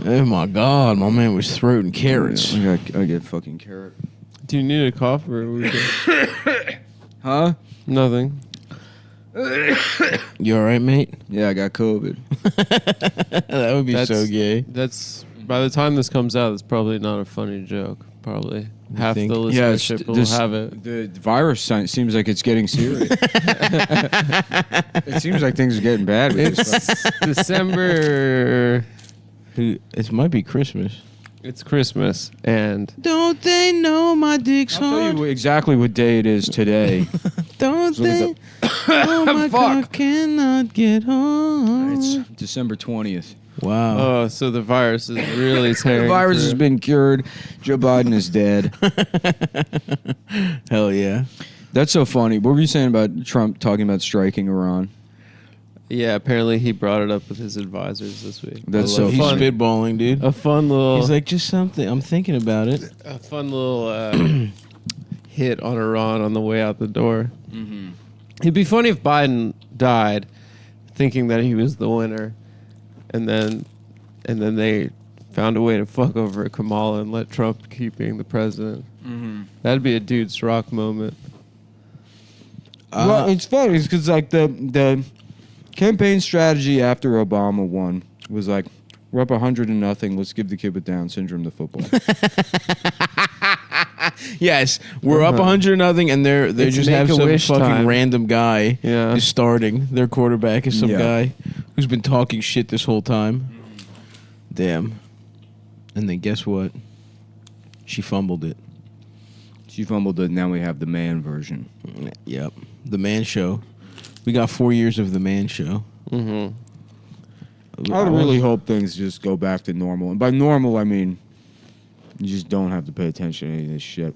Oh my God, my man was throating carrots. I get fucking carrot. Do you need a cough or are we good? Huh? Nothing. You all right, mate? Yeah, I got COVID. That would be so gay. That's by the time this comes out, it's probably not a funny joke. Probably half the think? listenership will have it. The virus seems like it's getting serious. It seems like things are getting bad with this stuff. It's December. It might be Christmas. It's Christmas, and Don't they know my dick's I'll tell hard? you exactly what day it is today. Don't Look at they? Oh my Fuck. God, cannot get home. It's December 20th. Wow. oh, so the virus is really tearing. The virus has through. been cured. Joe Biden is dead. Hell yeah. That's so funny. What were you saying about Trump talking about striking Iran? Yeah, apparently he brought it up with his advisors this week. That's A so He's funny. spitballing, dude. A fun little. He's like, just something. I'm thinking about it. a fun little hit on Iran on the way out the door. Mm-hmm. It'd be funny if Biden died, thinking that he was the winner, and then they found a way to fuck over Kamala and let Trump keep being the president. Mm-hmm. That'd be a dude's rock moment. Well, it's funny because like the campaign strategy after Obama won was like, we're up 100-0. Let's give the kid with Down syndrome the football. Yes, we're up 100-0, and they It's just have some Make-A-Wish fucking time. random guy Yeah. is starting. Their quarterback is some Yeah. guy who's been talking shit this whole time. Damn. And then guess what? She fumbled it. She fumbled it. Now we have the man version. Yep. The Man Show. We got 4 years of The Man Show. Mm-hmm. I really hope things just go back to normal. And by normal, I mean you just don't have to pay attention to any of this shit.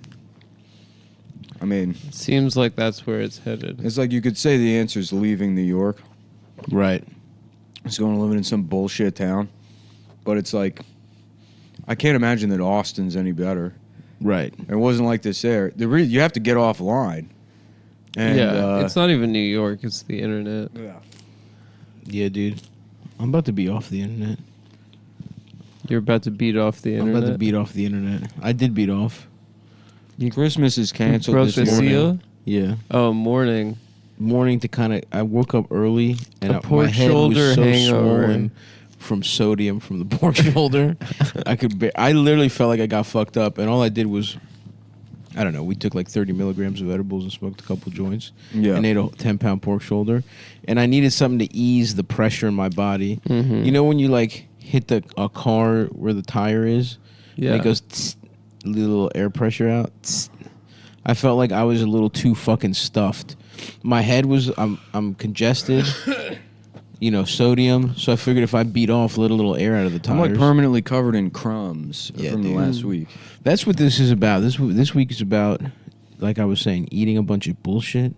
I mean, Seems like that's where it's headed. it's like you could say the answer is leaving New York. Right. It's going to live in some bullshit town. But it's like, I can't imagine that Austin's any better. Right. It wasn't like this there. You have to get offline. And, yeah, it's not even New York; it's the internet. yeah. Yeah, dude. I'm about to be off the internet. You're about to beat off the internet. I'm about to beat off the internet. I did beat off. Christmas is canceled Broke this the morning. seal? Yeah. Oh, morning. Morning to kind of, I woke up early and A my pork head shoulder was so hangover. swollen from sodium from the pork shoulder. I literally felt like I got fucked up, and all I did was, I don't know, we took like 30 milligrams of edibles and smoked a couple joints. Yeah. And ate a 10-pound pork shoulder. And I needed something to ease the pressure in my body. Mhm. You know when you like hit a car where the tire is? Yeah. And it goes, tss, little air pressure out. Tss. I felt like I was a little too fucking stuffed. My head was, I'm congested. You know, sodium. So I figured if I beat off, let a little air out of the I'm tires. like permanently covered in crumbs Yeah, from the dude. last week. That's what this is about. This week is about, like I was saying, eating a bunch of bullshit,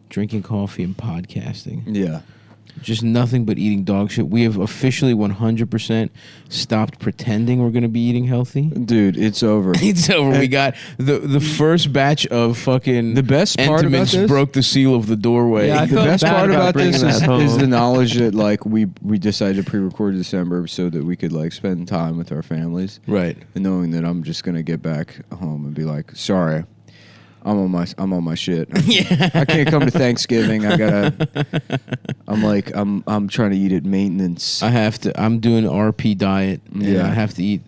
drinking coffee, and podcasting. Yeah. Just nothing but eating dog shit. We have officially 100% stopped pretending we're going to be eating healthy. Dude, it's over. It's over. We got the first batch of fucking The best part about Entenmann's this? broke the seal of the doorway. Yeah, I The felt best bad part about bringing this that home. is the knowledge that like we decided to pre-record December so that we could like spend time with our families, Right. and knowing that I'm just gonna get back home and be like, sorry, I'm on my shit. Yeah. I can't come to Thanksgiving. I'm trying to eat at maintenance. I'm doing RP diet. Yeah. Yeah. I have to eat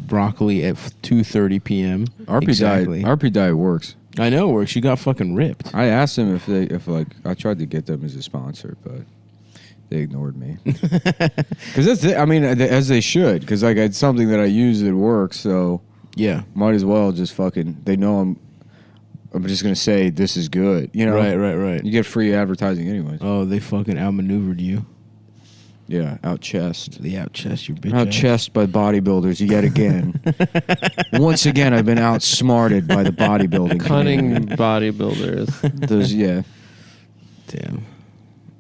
broccoli at 2:30 p.m. RP diet works. I know it works. You got fucking ripped. I asked them if I tried to get them as a sponsor, but they ignored me. Because that's it. I mean, as they should. Because like it's something that I use that works. So Yeah. might as well just fucking. They know I'm just gonna say this is good. You know. Right. You get free advertising anyways. Oh, they fucking outmaneuvered you. Yeah. Out chest. They outchest your bitch. Out ass. chest by bodybuilders yet again. Once again, I've been outsmarted by the bodybuilding. Cunning community. bodybuilders. Those, yeah. Damn.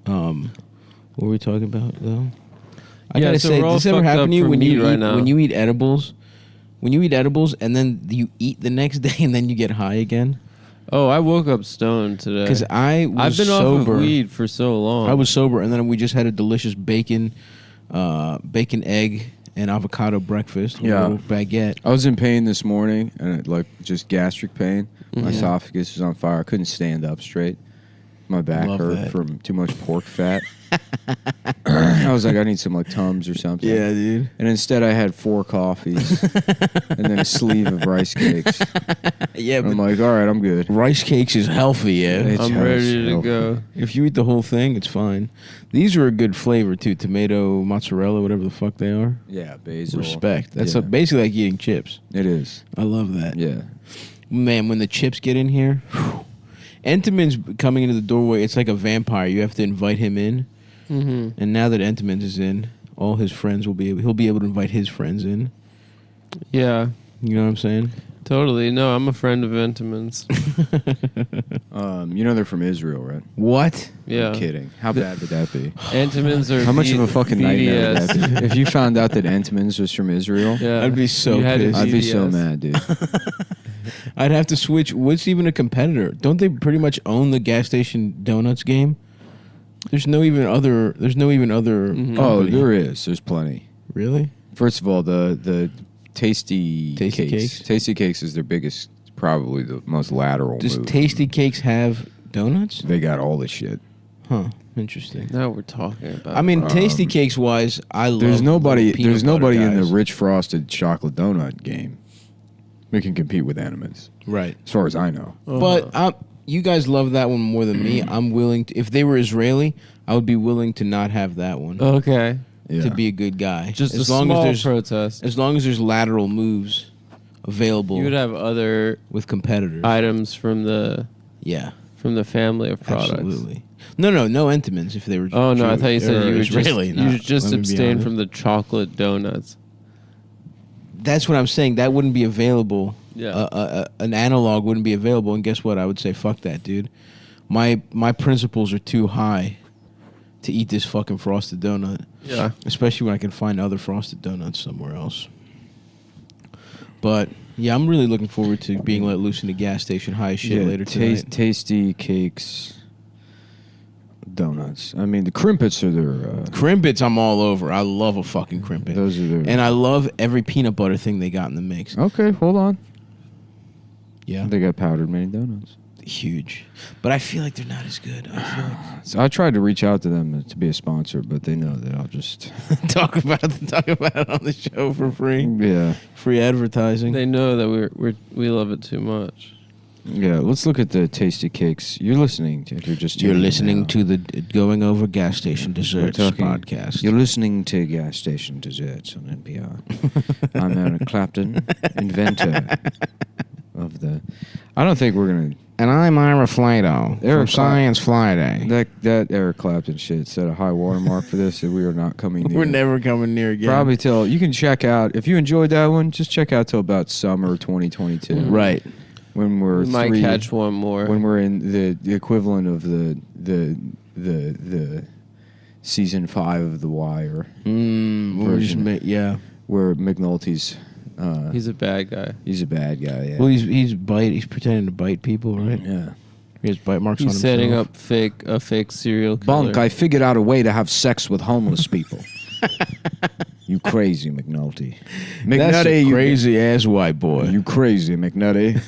What were we talking about though? I Yeah, gotta so say, we're all does this ever fucked happen up to you for when meat you right eat now. when you eat edibles? When you eat edibles and then you eat the next day and then you get high again? Oh, I woke up stoned today. Because I was I've been sober. off of weed for so long. I was sober, and then we just had a delicious bacon egg and avocado breakfast. With Yeah. a little baguette. I was in pain this morning, and just gastric pain. My Mhm. esophagus was on fire. I couldn't stand up straight. My back Love hurt that. from too much pork fat. I was like, I need some like Tums or something. dude. And instead, I had 4 coffees and then a sleeve of rice cakes. Yeah, And I'm but like, all right, I'm good. rice cakes is healthy. Yeah, It's I'm ready to healthy. go. if you eat the whole thing, it's fine. These are a good flavor too. Tomato, mozzarella, whatever the fuck they are. Yeah, basil. Respect. That's Yeah. basically like eating chips. It is. I love that. Yeah. Man, when the chips get in here, whew. Entenmann's coming into the doorway. It's like a vampire. You have to invite him in. Mm-hmm. And now that Entenmann's is in, all his friends he'll be able to invite his friends in. Yeah, You know what I'm saying? totally. No, I'm a friend of Entenmann's. They're from Israel, right? What? Yeah. I'm kidding. How bad would that be? Entenmann's are How much of a fucking nightmare would BDS. that be? If you found out that Entenmann's was from Israel, Yeah. I'd be so You had to pissed. I'd be so BDS. mad, dude. I'd have to switch. What's even a competitor? Don't they pretty much own the gas station donuts game? There's no even other. Mhm. Oh, company. there is. There's plenty. Really? First of all, the Tasty Tasty Cakes. Cakes? Tasty Cakes is their biggest, probably the most lateral Does move. Tasty Cakes have donuts? They got all the shit. Huh. Interesting. Now we're talking about. I mean, Tasty Cakes wise, I love. There's nobody. little peanut There's nobody butter in the guys. rich frosted chocolate donut game that can compete with Entenmann's, Right. as far as I know. But you guys love that one more than me. I'm willing to. If they were Israeli, I would be willing to not have that one. okay, Yeah. To be a good guy. just as a long small as there's protest. as long as there's lateral moves available You would have other with competitors. items from the Yeah. family of products. Absolutely. No Entenmann's if they were. Oh no, I thought you said or you would Israeli. just, you not- would just let me be abstain honest. from the chocolate donuts. That's what I'm saying. That wouldn't be available. Yeah. An analog wouldn't be available. And guess what? I would say fuck that, dude. My principles are too high to eat this fucking frosted donut. Yeah. Especially when I can find other frosted donuts somewhere else. But yeah, I'm really looking forward to being let loose in the gas station high as shit later tonight. Tasty Cakes donuts. I mean, the Crimpets are their. Crimpets, I'm all over. I love a fucking crimpet. Those are their. And I love every peanut butter thing they got in the mix. Okay, hold on. Yeah, They got powdered mini donuts. huge. But I feel like they're not as good. I feel So I tried to reach out to them to be a sponsor, but they know that I'll just. like talk about it on the show for free. Yeah. Free advertising. They know that we love it too much. Yeah, let's look at the Tasty Cakes. You're listening to. If you're just You're tuning in listening now. to the Going Over Gas Station Desserts talking- podcast. You're listening to Gas Station Desserts on NPR. I'm Eric Clapton, inventor of the. I don't think we're gonna. And I'm Ira Flato Eric from Science Friday. That Eric Clapton shit set a high watermark for this that we are not coming near. We're never coming near again. Probably till you can check out if you enjoyed that one. Just check out till about summer 2022. Right. When we're We might catch one more. when we're in the equivalent of the season 5 of The Wire, We're just Version. yeah. where McNulty's He's a bad guy. he's a bad guy. Yeah. Well, he's pretending to bite people, right? yeah. He has bite marks on He's himself. setting up a fake serial killer. Bunk, I figured out a way to have sex with homeless people. You crazy McNulty. That's a you- crazy ass white boy. You crazy McNutty.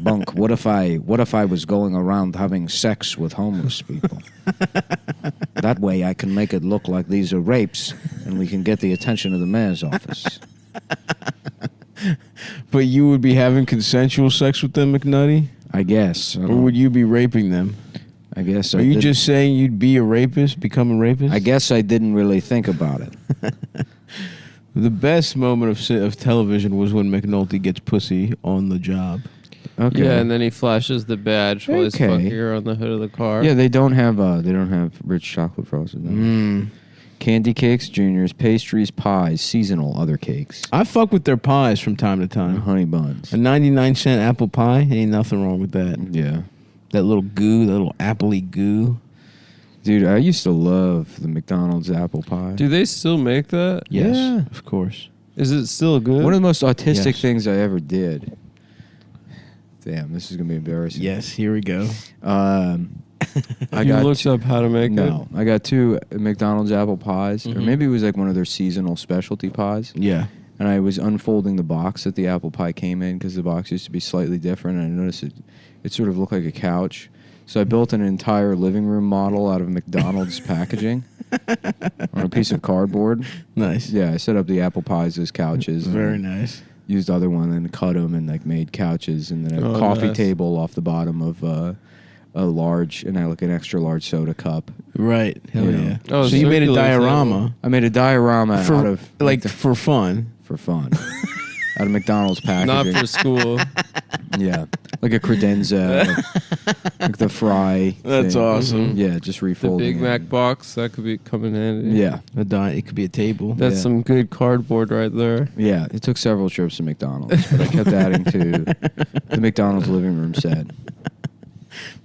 Bunk, what if I was going around having sex with homeless people? That way I can make it look like these are rapes and we can get the attention of the mayor's office. But you would be having consensual sex with them, McNutty? I guess. Or would you be raping them? I guess Are I you did- just saying you'd be a rapist, become a rapist? I guess I didn't really think about it. The best moment of television was when McNulty gets pussy on the job. Okay. Yeah, and then he flashes the badge while he's Okay. fucking her on the hood of the car. Yeah, they don't have rich chocolate frosted. No. Candy cakes, juniors, pastries, pies, seasonal, other cakes, I fuck with their pies from time to and time. honey buns. A 99-cent apple pie, ain't nothing wrong with that. Yeah. That little goo, that little appley goo. Dude, I used to love the McDonald's apple pie. Do they still make that? Yes, Yeah. of course. Is it still good? One of the most autistic Yes. things I ever did. Damn, this is going to be embarrassing. Yes, here we go. I You got looked up how to make no. I got 2 McDonald's apple pies, or Mhm. maybe it was like one of their seasonal specialty pies. Yeah. And I was unfolding the box that the apple pie came in because the box used to be slightly different. And I noticed it sort of looked like a couch. So I built an entire living room model out of McDonald's packaging on a piece of cardboard. Nice. Yeah, I set up the apple pies as couches. Very and nice. Used other one and cut them and like made couches, and then a Oh, coffee nice. table off the bottom of a large, and I like an extra large soda cup. Right. Hell You yeah. know. Oh, so you made a circular diorama I made a diorama for out of like for fun. for fun. Out of McDonald's Not packaging. for school. Yeah, like a credenza, like the fry. That's thing. awesome. Yeah, just The refolding. Big it. Mac box, that could be coming in handy. Yeah, It could be a table. That's Yeah. some good cardboard right there. yeah. It took several trips to McDonald's, but I kept adding to the McDonald's living room set.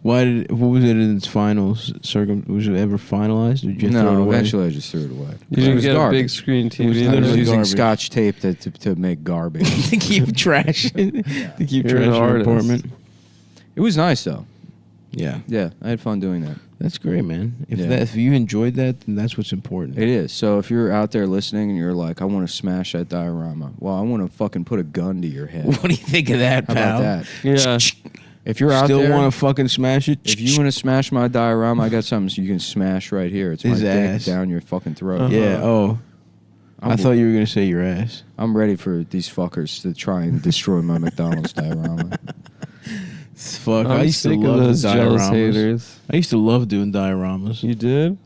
What was it in its finals? Was it ever finalized? Or did you throw it No, away? eventually I just threw it away. You It didn't was get a big garbage. screen was TV. I was literally using garbage. Scotch tape to make garbage. to keep trash. To keep You're trash an in your artist. apartment. It was nice though. Yeah, Yeah, I had fun doing that. that's great, man. Yeah. If you enjoyed that, then that's what's important. It is. So if you're out there listening and you're like, I want to smash that diorama, well, I want to fucking put a gun to your head. What do you think of that, How pal? about that? Yeah. If you're out Still there, want to fucking smash it? if you want to smash my diorama, I got something so you can smash right here. It's my His dick ass. down your fucking throat. Uh-huh. Yeah. Oh, I thought you were gonna say your ass. I'm ready for these fuckers to try and destroy my McDonald's diorama. Fuck. I'm I used to sick of love those jealous dioramas. haters. I used to love doing dioramas. You did?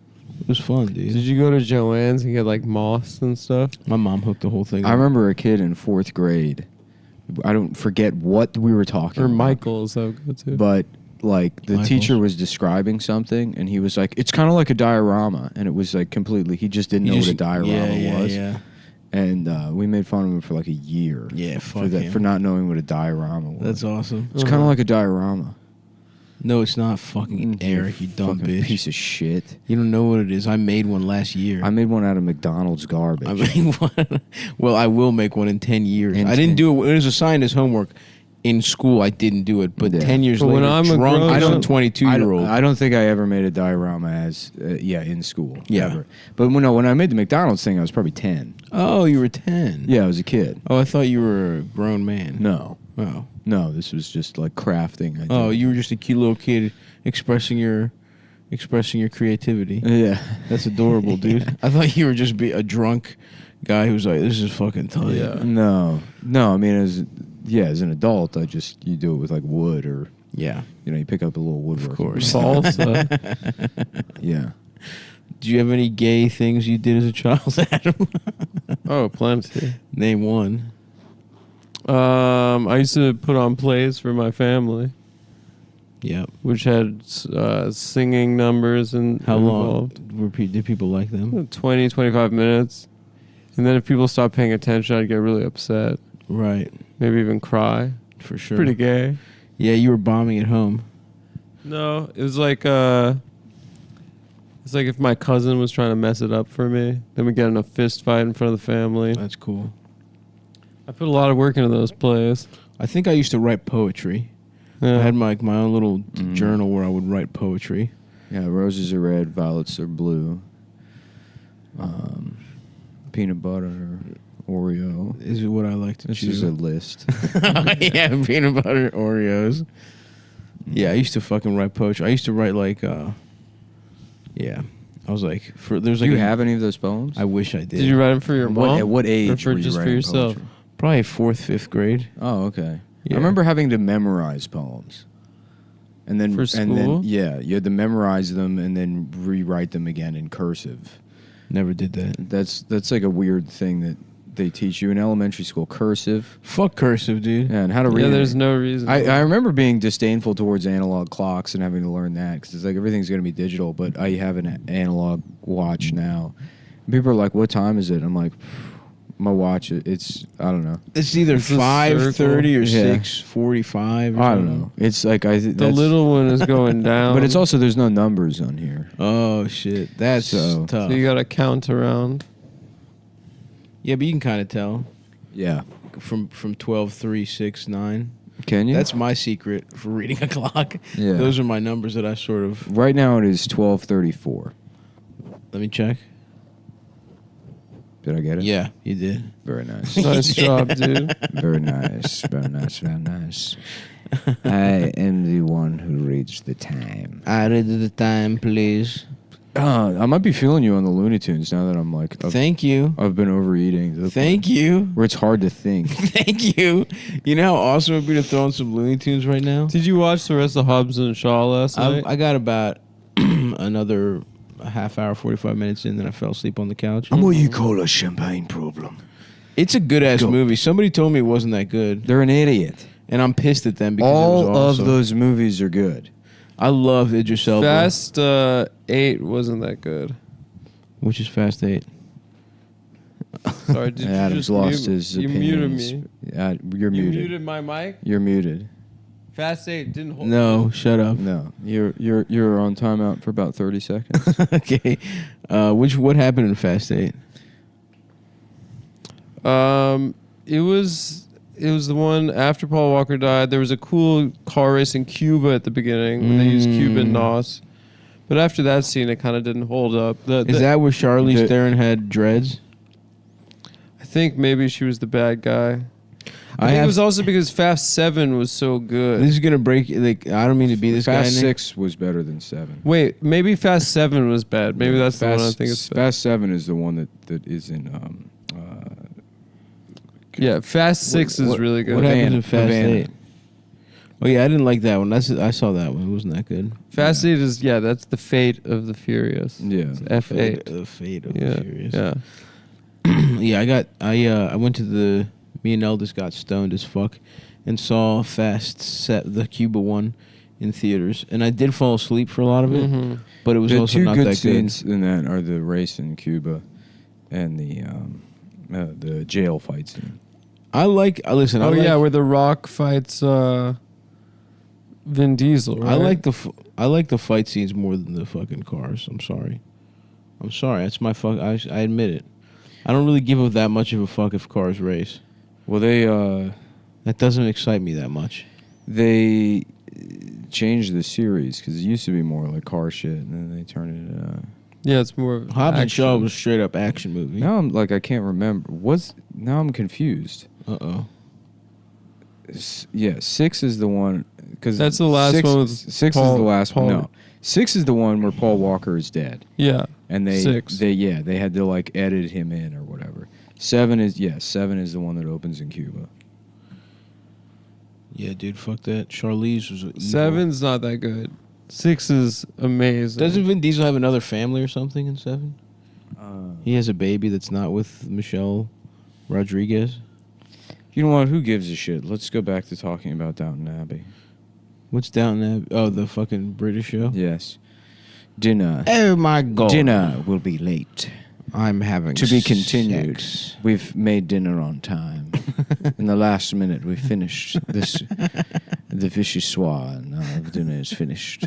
It was fun, dude. Did you go to Joann's and get like moss and stuff? My mom hooked the whole thing. I up. remember a kid in 4th grade. I don't forget what we were talking Or about. Michael's, I would go to. But like the Michael's. teacher was describing something and he was like, it's kind of like a diorama. And it was like completely, he just didn't know what a diorama was. Yeah. And we made fun of him for like a year. Yeah, for fuck that, him. for not knowing what a diorama was. That's awesome. It's kind of like a diorama. No, it's not fucking Eric, you dumb fucking bitch. piece of shit. You don't know what it is. I made one last year. I made one out of McDonald's garbage. I made one. Well, I will make one in 10 years. In I didn't 10 do it. It was assigned as homework. In school, I didn't do it. But Yeah. 10 years But when later, I'm a drunk grown- as I a don't- 22-year-old. I don't think I ever made a diorama as in school. Yeah. Ever. But when I made the McDonald's thing, I was probably 10. Oh, you were 10. Yeah, I was a kid. Oh, I thought you were a grown man. No, Oh. this was just like crafting. I Oh, did. you were just a cute little kid expressing your creativity. Yeah. That's adorable, dude. I thought you were just a drunk guy who's like, this is fucking tight. Yeah. No. I mean, as an adult, you do it with like wood or Yeah. you pick up a little woodwork. Of course. Salsa. Yeah. Do you have any gay things you did as a child, Adam? Oh, plenty. Name one. I used to put on plays for my family, Yep. which had singing numbers and How involved. long did people like them? 20, 25 minutes. And then if people stopped paying attention, I'd get really upset. Right. Maybe even cry. For sure. Pretty gay. Yeah, you were bombing at home. No, it was like it's like if my cousin was trying to mess it up for me, then we get in a fist fight in front of the family. That's cool. I put a lot of work into those plays. I think I used to write poetry. Yeah. I had my own little Mm. journal where I would write poetry. Yeah. Roses are red, violets are blue. Peanut butter, Oreo. Is what I like to This choose. is a list. Yeah, peanut butter Oreos. Yeah, I used to fucking write poetry. I used to write like, yeah. I was like, there's Do like. you have any of those poems? I wish I did. Did you write them for your mom? At what age Or for were you just for writing yourself? poetry? Probably 4th, 5th grade. Oh, okay. Yeah. I remember having to memorize poems. And then For and then school? yeah, you had to memorize them and then rewrite them again in cursive. Never did that. That's like a weird thing that they teach you in elementary school, cursive. Fuck cursive, dude. Yeah, and how to read. Yeah, it. there's no reason. I remember being disdainful towards analog clocks and having to learn that because it's like everything's going to be digital, but I have an analog watch now. And people are like, "What time is it?" I'm like, "My watch. It's I don't know. It's either It's a 5:30 or Yeah. 6:45. I don't know. It's like the little one is going down. but it's also there's no numbers on here. Oh shit, that's So- tough. So you gotta count around. Yeah, but you can kind of tell Yeah, from 12, 3, 6, 9. Can you? That's my secret for reading a clock. Yeah. Those are my numbers that I sort of. Right now it is 12:34. Let me check. Did I get it? Yeah, you did. Very nice. Nice job, dude. Very nice. Very nice. Very nice. I am the one who reads the time. I read the time, please. I might be feeling you on the Looney Tunes now that I'm like, Thank you. I've been overeating. to the Thank point you. Where it's hard to think. Thank you. You know how awesome it would be to throw on some Looney Tunes right now? Did you watch the rest of Hobbs and Shaw last night? I got about another half hour, 45 minutes in, then I fell asleep on the couch. I'm what you call a champagne problem. It's a good ass Go. movie. Somebody told me it wasn't that good, They're an idiot. and I'm pissed at them because it All was awesome. of those movies are good. I love Idris Elba. Fast 8 wasn't that good. Which is Fast 8. Sorry, did you Adam's just lost mute, his you muted opinions. me. You're You muted. muted my mic? You're muted. Fast 8 didn't hold. No, shut up. No, you're on timeout for about 30 seconds. Okay. What happened in Fast 8? It was the one after Paul Walker died. There was a cool car race in Cuba at the beginning when they used Cuban NOS. But after that scene, it kind of didn't hold up. Is that where Charlize the- Theron had dreads? I think maybe she was the bad guy. I think it was also because Fast 7 was so good. This is gonna break. Like, I don't mean to be this Fast guy. 6 was better than 7. Wait, maybe Fast 7 was bad. Maybe that's the one I Fast, think is bad. Fast 7 is the one that is in. Yeah, Fast 6 is really good. What happens in Havana. Fast 8? Oh yeah, I didn't like that one. I saw that one. It wasn't that good. Fast 8 is, that's the fate of the Furious. Yeah. It's F8. The fate of Yeah, the Furious. yeah. Yeah, I went to me and Eldest got stoned as fuck and saw the Cuba one in theaters, and I did fall asleep for a lot of it, Mhm. but it was The also two not good that scenes in that are the race in Cuba and the jail fight scene. Listen. Oh, yeah, where The Rock fights Vin Diesel, right? I like the fight scenes more than the fucking cars. I'm sorry. That's my fuck. I admit it. I don't really give that much of a fuck if cars race. Well, they That doesn't excite me that much. they changed the series because it used to be more like car shit, and then they turned it. Yeah, it's more of Hobbs and Shaw action. was straight up action movie. Now I'm like I can't remember. Now I'm confused. Uh-oh. Yeah, 6 is the one because That's the last one with 6 is Paul- the last Paul- one. No, 6 is the one where Paul Walker is dead, Yeah. and they 6. they had to like edit him in or whatever. 7 is the one that opens in Cuba. Yeah, dude, fuck that. Charlize was evil. 7's not that good. 6 is amazing. Doesn't Vin Diesel have another family or something in 7? He has a baby that's not with Michelle Rodriguez. You know what? Who gives a shit? Let's go back to talking about Downton Abbey. What's down there? Oh, the fucking British show? Yes, dinner. Oh my god. Dinner will be late. I'm having To be continued. sex. We've made dinner on time. In the last minute, we finished this. The vichyssoise and our dinner is finished.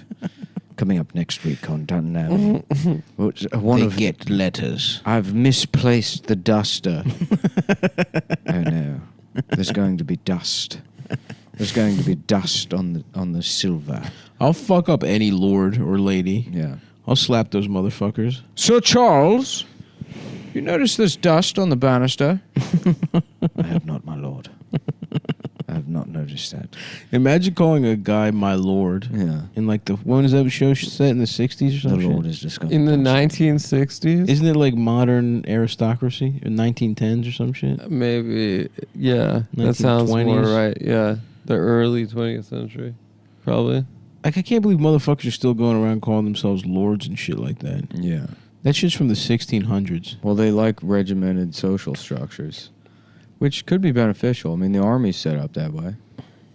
Coming up next week on Downton Abbey. One They of get letters. I've misplaced the duster. Oh no! There's going to be dust. There's going to be dust on the silver. I'll fuck up any lord or lady. Yeah. I'll slap those motherfuckers. Sir Charles, you notice there's dust on the banister? I have not, my lord. I have not noticed that. Imagine calling a guy my lord. Yeah. In like when is that show set in the 60s or The something? lord is just going In the 1960s? Isn't it like modern aristocracy in 1910s or some shit? Maybe. Yeah. That sounds more 1920s. right. Yeah. The early 20th century. Probably. Like, I can't believe motherfuckers are still going around calling themselves lords and shit like that. Yeah. That shit's from the 1600s. Well, they like regimented social structures, which could be beneficial. I mean, the army's set up that way.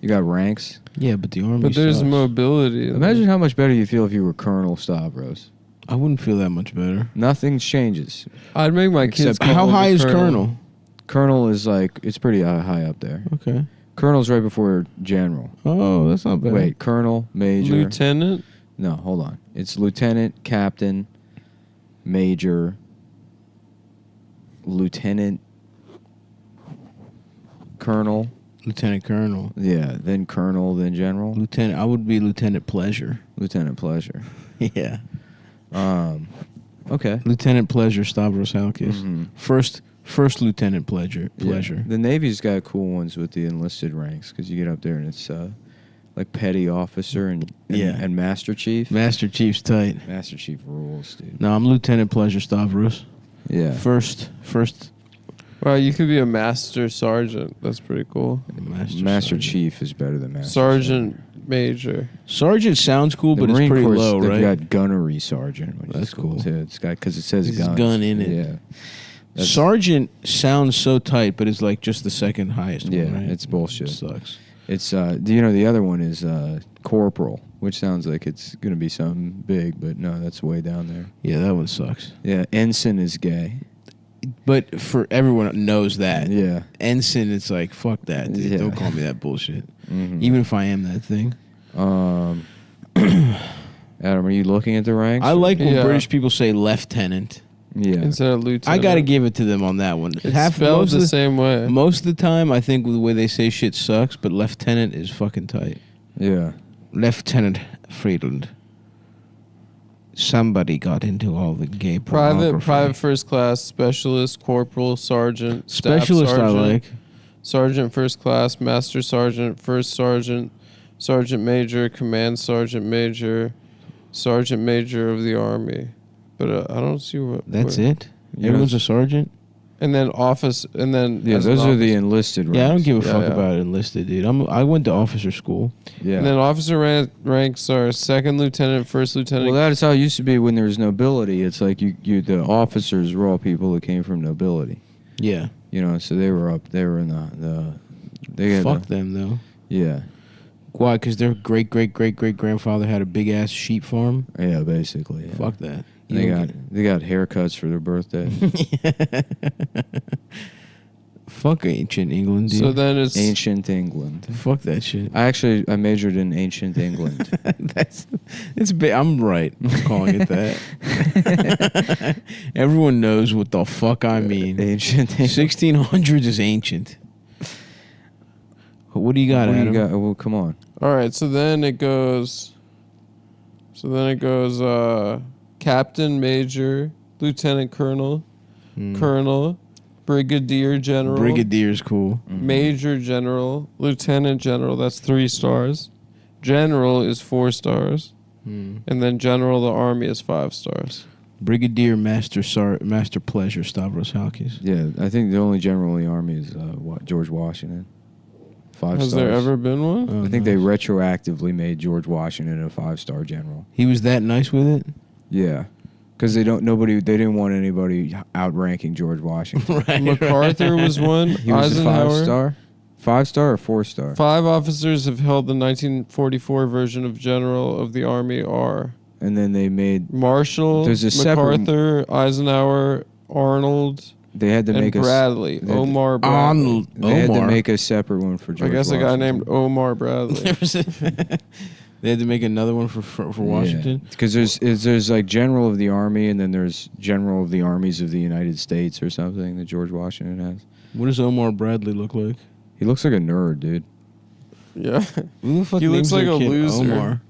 You got ranks. Yeah, but the army But there's sucks. mobility. Imagine how much better you feel if you were Colonel Stavros. I wouldn't feel that much better. Nothing changes. I'd make my kids. Except- call How me high is Colonel? Colonel is like, it's pretty high up there. Okay. Colonel's right before General. Oh, that's not bad. Wait, Colonel, Major. Lieutenant? No, hold on. It's Lieutenant, Captain, Major, Lieutenant, Colonel. Lieutenant Colonel. Yeah, then Colonel, then General. Lieutenant. I would be Lieutenant Pleasure. Lieutenant Pleasure. Yeah. Okay. Lieutenant Pleasure Stavros Halkis. Mhm. First Lieutenant Pleasure. Yeah. The Navy's got cool ones with the enlisted ranks because you get up there and it's like petty officer and Master Chief. Master Chief's tight. Master Chief rules, dude. No, I'm Lieutenant Pleasure Stavros. Yeah. First Wow, you could be a master sergeant. That's pretty cool. Master Chief is better than Master Sergeant Major. Sergeant sounds cool, The but Marine it's pretty Corps, low, they've right? got gunnery sergeant, which That's is cool cool. too. It's got because it says There's gun. gun in it. Yeah. That's- Sergeant sounds so tight, but it's like just the second highest Yeah, one, right? it's bullshit. It sucks. It's the other one is corporal, which sounds like it's gonna be something big, but no, that's way down there. Yeah, that one sucks. Yeah, ensign is gay. But for everyone knows that. Yeah. Ensign, it's like, fuck that, dude. Yeah. Don't call me that bullshit. Mhm. Even if I am that thing. Adam, are you looking at the ranks? I like when Yeah. British people say lieutenant. Yeah. Instead of I lieutenant. got to give it to them on that one. It's spelled most, the of the, same way. most of the time, I think the way they say shit sucks, but lieutenant is fucking tight. Yeah. Lieutenant Friedland. Somebody got into all the gay pornography. Private first class, specialist, corporal, sergeant, staff Specialist sergeant, I like. sergeant first class, master sergeant, first sergeant, sergeant major, command sergeant major of the army. But I don't see what. That's what- it? You Everyone's know- a sergeant? And then office, and then Yeah, as an those are the officer- enlisted ranks. Yeah, I don't give a Yeah, fuck yeah. about enlisted, dude. I went to officer school. Yeah. And then officer ranks are second lieutenant, first lieutenant. Well, that's how it used to be when there was nobility. It's like the officers were all people that came from nobility. Yeah. You know, so they were up. They were in the they had Fuck them, though. Yeah. Why? Because their great-great-great-great-grandfather had a big-ass sheep farm? Yeah, basically. Yeah. Fuck that. They You got don't they got haircuts for their birthday. get- Fuck ancient England, dude. so then it's Ancient England. Fuck that shit. I majored in ancient England. It's big. I'm right. I'm calling it that. Everyone knows what the fuck I mean. Ancient England. 1600s is ancient. What do you got, What do Adam? you got? Well, come on. all right. So then it goes. Captain, major, lieutenant colonel, Hmm. colonel, brigadier general, Brigadier's cool. major general, lieutenant general. That's 3 stars. General is 4 stars, Hmm. and then general of the army is 5 stars. Brigadier Master Pleasure Stavros Halkis. Yeah, I think the only general in the army is George Washington. 5 Has stars. there ever been one? Oh, I think they nice. retroactively made George Washington a 5-star general. He was that nice with it. Yeah, because they didn't want anybody outranking George Washington. Right. MacArthur was one. He was a Eisenhower. 5-star or 4-star. 5 officers have held the 1944 version of General of the Army are And then they made Marshall, There's a separate- MacArthur, Eisenhower, Arnold, they had to and make Bradley. they- Omar Bradley. Arnold. they had to Omar. make a separate one for I George guess a guy Washington. named Omar Bradley. They had to make another one for Washington. Because there's like general of the army, and then there's general of the armies of the United States or something that George Washington has. What does Omar Bradley look like? He looks like a nerd, dude. Yeah. Who the fuck He looks names their like a kid loser. Omar?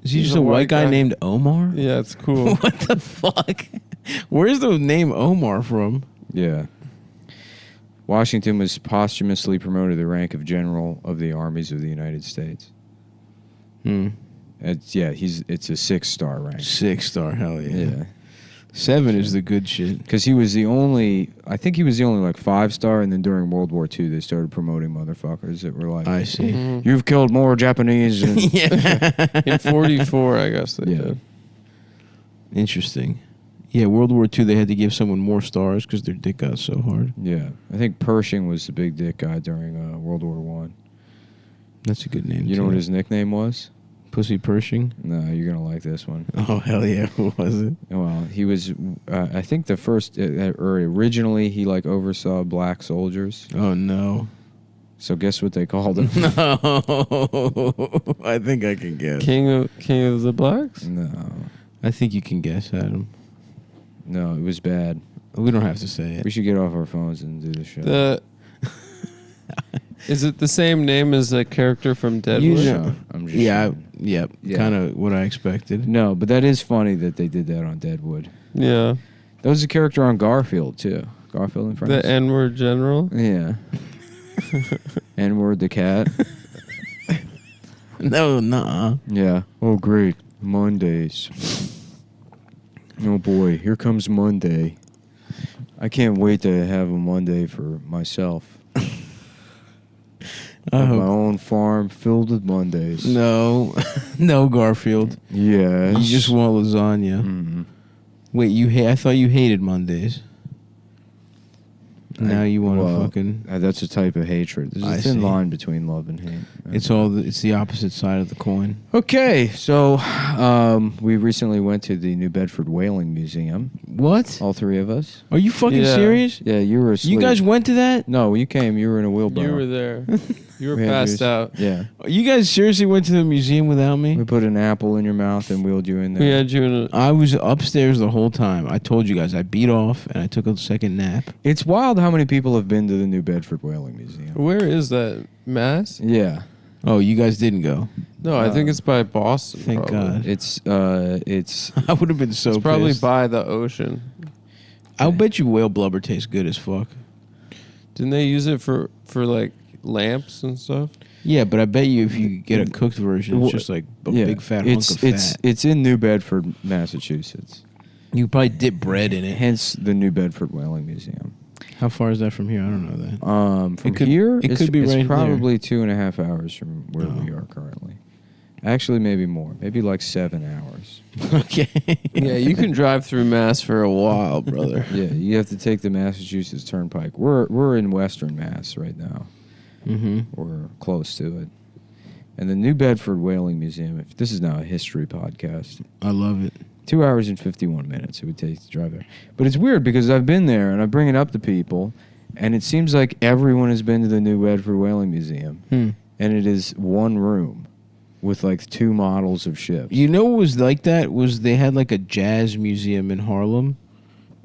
Is he He's just a a white white guy guy. named Omar? Yeah, it's cool. What the fuck? Where's the name Omar from? Yeah. Washington was posthumously promoted to the rank of general of the armies of the United States. It's a 6-star rank. 6-star, hell yeah. Yeah. 7 is the good shit. Because he was the only like 5-star, and then during World War II they started promoting motherfuckers that were like, I see. Mhm. "You've killed more Japanese." And Yeah. In 44, I guess they Yeah. did. Interesting. Yeah, World War II, they had to give someone more stars because their dick got so hard. yeah, I think Pershing was the big dick guy during World War One. That's a good name. You know too. what his nickname was? Pussy Pershing? No, you're gonna like this one. Oh, hell yeah. What was it? Well, he was. I think the first or originally he like oversaw black soldiers. Oh, no. So guess what they called him? No. I think I can guess. King of the Blacks? No, I think you can guess, Adam. no, it was bad. We don't have to say it. We should get off our phones and do the show. The Is it the same name as a character from Deadwood? You know- I'm just Yeah, showing. yep. Yeah. Kind of what I expected. No, but that is funny that they did that on Deadwood. Yeah. That was a character on Garfield too. Garfield and Friends. The N-word general. Yeah. N-word the cat. No, nuh-uh. Yeah. Oh, great. Mondays. Oh, boy. Here comes Monday. I can't wait to have a Monday for myself. I Have my hope. own farm filled with Mondays. No, no, Garfield. Yes. You just want lasagna. Mm. Wait, I thought you hated Mondays. Now you want to well, fucking. That's a type of hatred. There's a I thin see. line between love and hate. It's the opposite side of the coin. Okay, so we recently went to the New Bedford Whaling Museum. What? All three of us. Are you fucking Yeah. serious? Yeah, you were asleep. You guys went to that? No, you came. You were in a wheelbarrow. You were there. You were We had passed yours. out. Yeah. You guys seriously went to the museum without We me? put an apple in your mouth and wheeled you in there. We had you in a... I was upstairs the whole time. I told you guys I beat off and I took a second nap. It's wild how many people have been to the New Bedford Whaling Museum. Where is that? Mass? Yeah. Oh, you guys didn't go. No, I think it's by Boston. Thank probably. God. It's I would have been so It's probably pissed. by the ocean. I'll bet you whale blubber tastes good as fuck. Didn't they use it for like lamps and stuff? Yeah, but I bet you if you get a cooked version, it's Well, just like a yeah. big fat hunk of fat. It's in New Bedford, Massachusetts. You could probably dip bread in it. Hence the New Bedford Whaling Museum. How far is that from here? I don't know that. From It could- here, it could be it's right there. probably 2.5 hours from where we Oh. are currently. Actually, maybe more. Maybe like 7 hours. Okay. Yeah, you can drive through Mass for a while, brother. Yeah, you have to take the Massachusetts Turnpike. We're in Western Mass right now. Mm-hmm. We're close to it. And the New Bedford Whaling Museum. If this is now a history podcast. I love it. 2 hours and 51 minutes it would take to drive there. But it's weird because I've been there and I bring it up to people, and it seems like everyone has been to the New Bedford Whaling Museum, and it is one room with like 2 models of ships. You know what was like that? Was they had like a jazz museum in Harlem,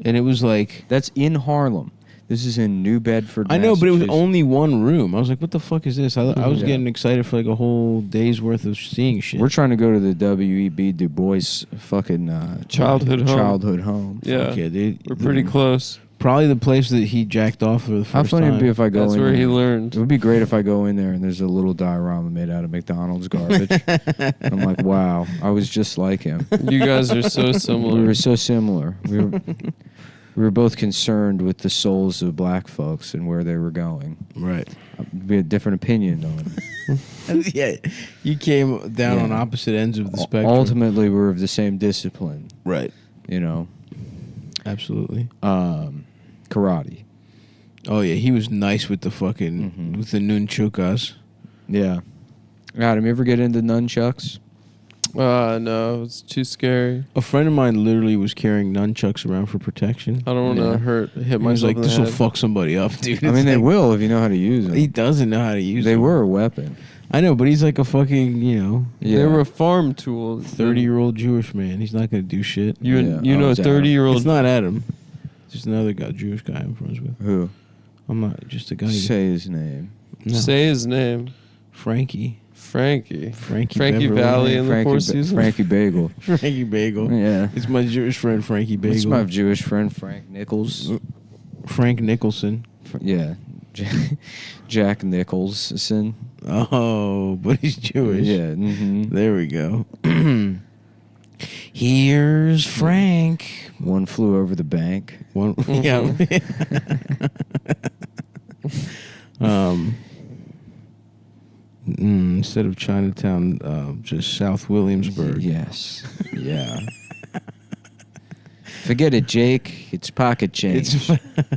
and it was like That's in Harlem. This is in New Bedford. I know, but it was Massachusetts. only one room. I was like, "What the fuck is this?" I was Yeah. getting excited for like a whole day's worth of seeing shit. We're trying to go to the W.E.B. Du Bois fucking Childhood home. childhood home. Yeah, Fuck yeah, dude. we're pretty close. Probably the place that he jacked off for the first How funny time. it'd be if I go That's in where there. he It learned. would be great if I go in there and there's a little diorama made out of McDonald's garbage. I'm like, wow, I was just like him. You guys are so We similar. were so similar. We were both concerned with the souls of black folks and where they were going. Right. We had different opinion on it. Yeah, you came down Yeah. on opposite ends of the spectrum. Ultimately, we're of the same discipline, Right. you know. Absolutely. Karate. Oh yeah, he was nice with the fucking Mhm. with the nunchukas. Yeah. Adam, you ever get into nunchucks? No, it's too scary. A friend of mine literally was carrying nunchucks around for protection. I don't want to Yeah. hit He was myself like, in the "This will head. fuck somebody up, dude." I mean, It's they like- will if you know how to use them. He doesn't know how to use They them. were a weapon. I know, but he's like a fucking, Yeah. They were a farm tool. 30-year-old Jewish man. He's not gonna do shit. You Yeah. you Oh, know a it's Adam. 30-year-old. It's not Adam. It's just another guy, Jewish guy I'm friends with. Who? I'm not just a guy. Say his name. No. Say his name. Frankie. Frankie. Frankie Frankie Beverly. Valley in the Four Seasons. Frankie Bagel. Frankie Bagel. Yeah. It's my Jewish friend Frankie Bagel. It's my Jewish friend Frank Nichols. Frank Nicholson. Yeah. Jack Nicholson. Oh, but he's Jewish. Yeah. Mm-hmm. There we go. Here's Frank. One flew over the bank. One, yeah. Instead of Chinatown, just South Williamsburg. Yes. Yeah. Forget it, Jake. It's pocket change.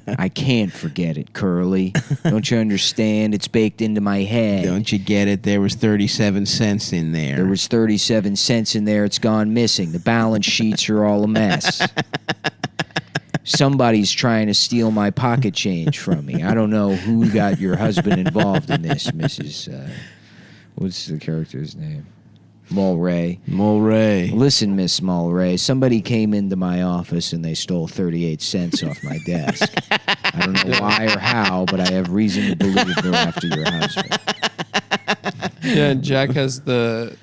I can't forget it, Curly. Don't you understand? It's baked into my head. Don't you get it? There was 37 cents in there. There was 37 cents in there. It's gone missing. The balance sheets are all a mess. Somebody's trying to steal my pocket change from me. I don't know who got your husband involved in this, Mrs. What's the character's name? Mulray. Mulray. Listen, Miss Mulray, somebody came into my office and they stole 38 cents off my desk. I don't know why or how, but I have reason to believe they're after your husband. Yeah, and Jack has the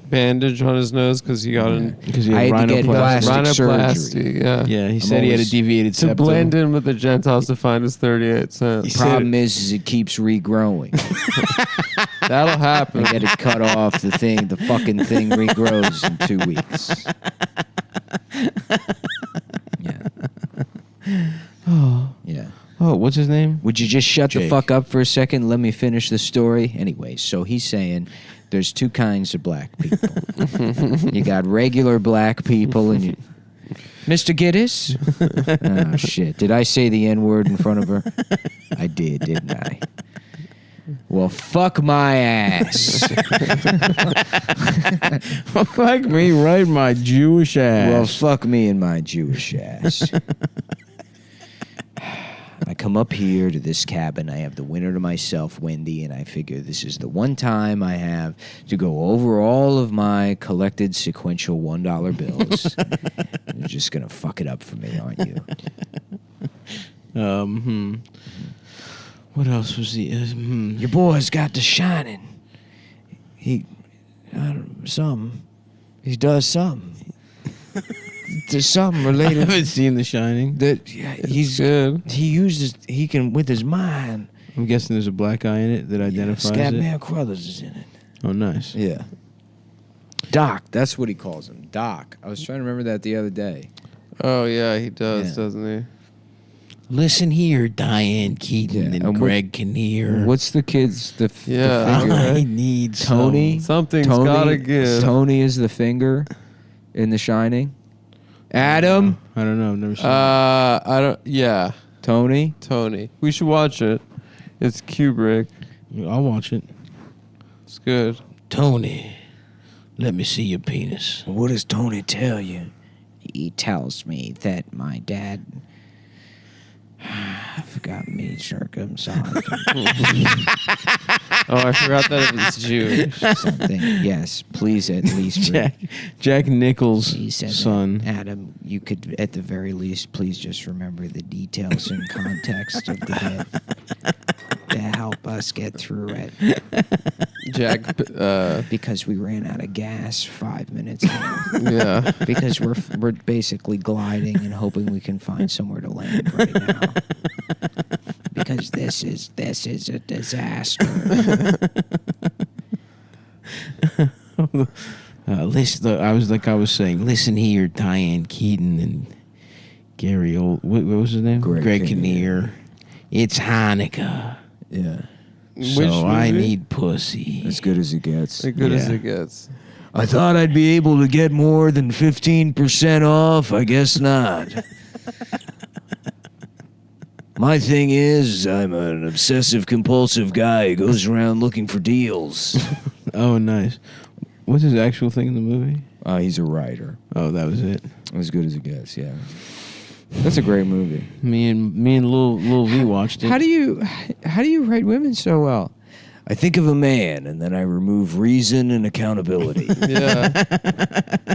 bandage on his nose because he got an Because he I had had to get rhinoplasty. plastic rhinoplasty. surgery. Yeah. Yeah, he I'm said he had a always- deviated To septum. blend in with the Gentiles to find his 38 cents. Problem is it keeps regrowing. That'll happen. I get it cut off. The fucking thing regrows in 2 weeks. Yeah. Oh, what's his name? Would you just shut the Jake. fuck up for a second? Let me finish the story. Anyway, so he's saying there's two kinds of black people. You got regular black people and you... Mr. Giddis? Oh, shit. Did I say the N-word in front of her? I did, didn't I? Well, fuck my ass. Fuck me right in my Jewish ass. Well, fuck me and my Jewish ass. I come up here to this cabin. I have the winter to myself, Wendy, and I figure this is the one time I have to go over all of my collected sequential $1 bills. You're just going to fuck it up for me, aren't you? What else was he? Your boy's got The Shining. He does something. There's something I related haven't seen The Shining. that He's good. he can with his mind. I'm guessing there's a black guy in it that identifies it. Scatman Crothers is in it. Oh, nice. Yeah. Doc, that's what he calls him. Doc. I was trying to remember that the other day. Oh, yeah, he does, Yeah. doesn't Listen here, Diane Keaton Yeah, and and what- Greg Kinnear. What's the kid's Yeah. figure? I need Tony? he? Something's Tony, gotta give. Tony is the finger in The Shining. Adam, I don't know. I've never seen I don't. Yeah, Tony. Tony. We should watch it. It's Kubrick. it. I'll watch it. It's good. Tony, let me see your penis. What does Tony tell you? He tells me that my dad forgot me circumcised. Oh, I forgot that it was Jewish. Something. Yes, please at least. Jack Nichols' He said, son. Adam, you could at the very least please just remember the details and context of the bit to help us get through it. Jack. Because we ran out of gas 5 minutes ago. Yeah. Because we're basically gliding and hoping we can find somewhere to land right now. Because this is a disaster. Listen, I was saying, listen here, Diane Keaton and Gary Old. What was his name? Greg Kinnear. It's Hanukkah, Yeah, so Which I movie? need pussy. as good as it gets. As good as Yeah. it gets. I thought I'd be able to get more than 15% off. I guess not. My thing is, I'm an obsessive compulsive guy who goes around looking for deals. Oh, nice. What's his actual thing in the movie? He's a writer. Oh, that was it. As good as it gets, yeah. That's a great movie. Me and Lil V watched it. How do you write women so well? I think of a man and then I remove reason and accountability. Yeah.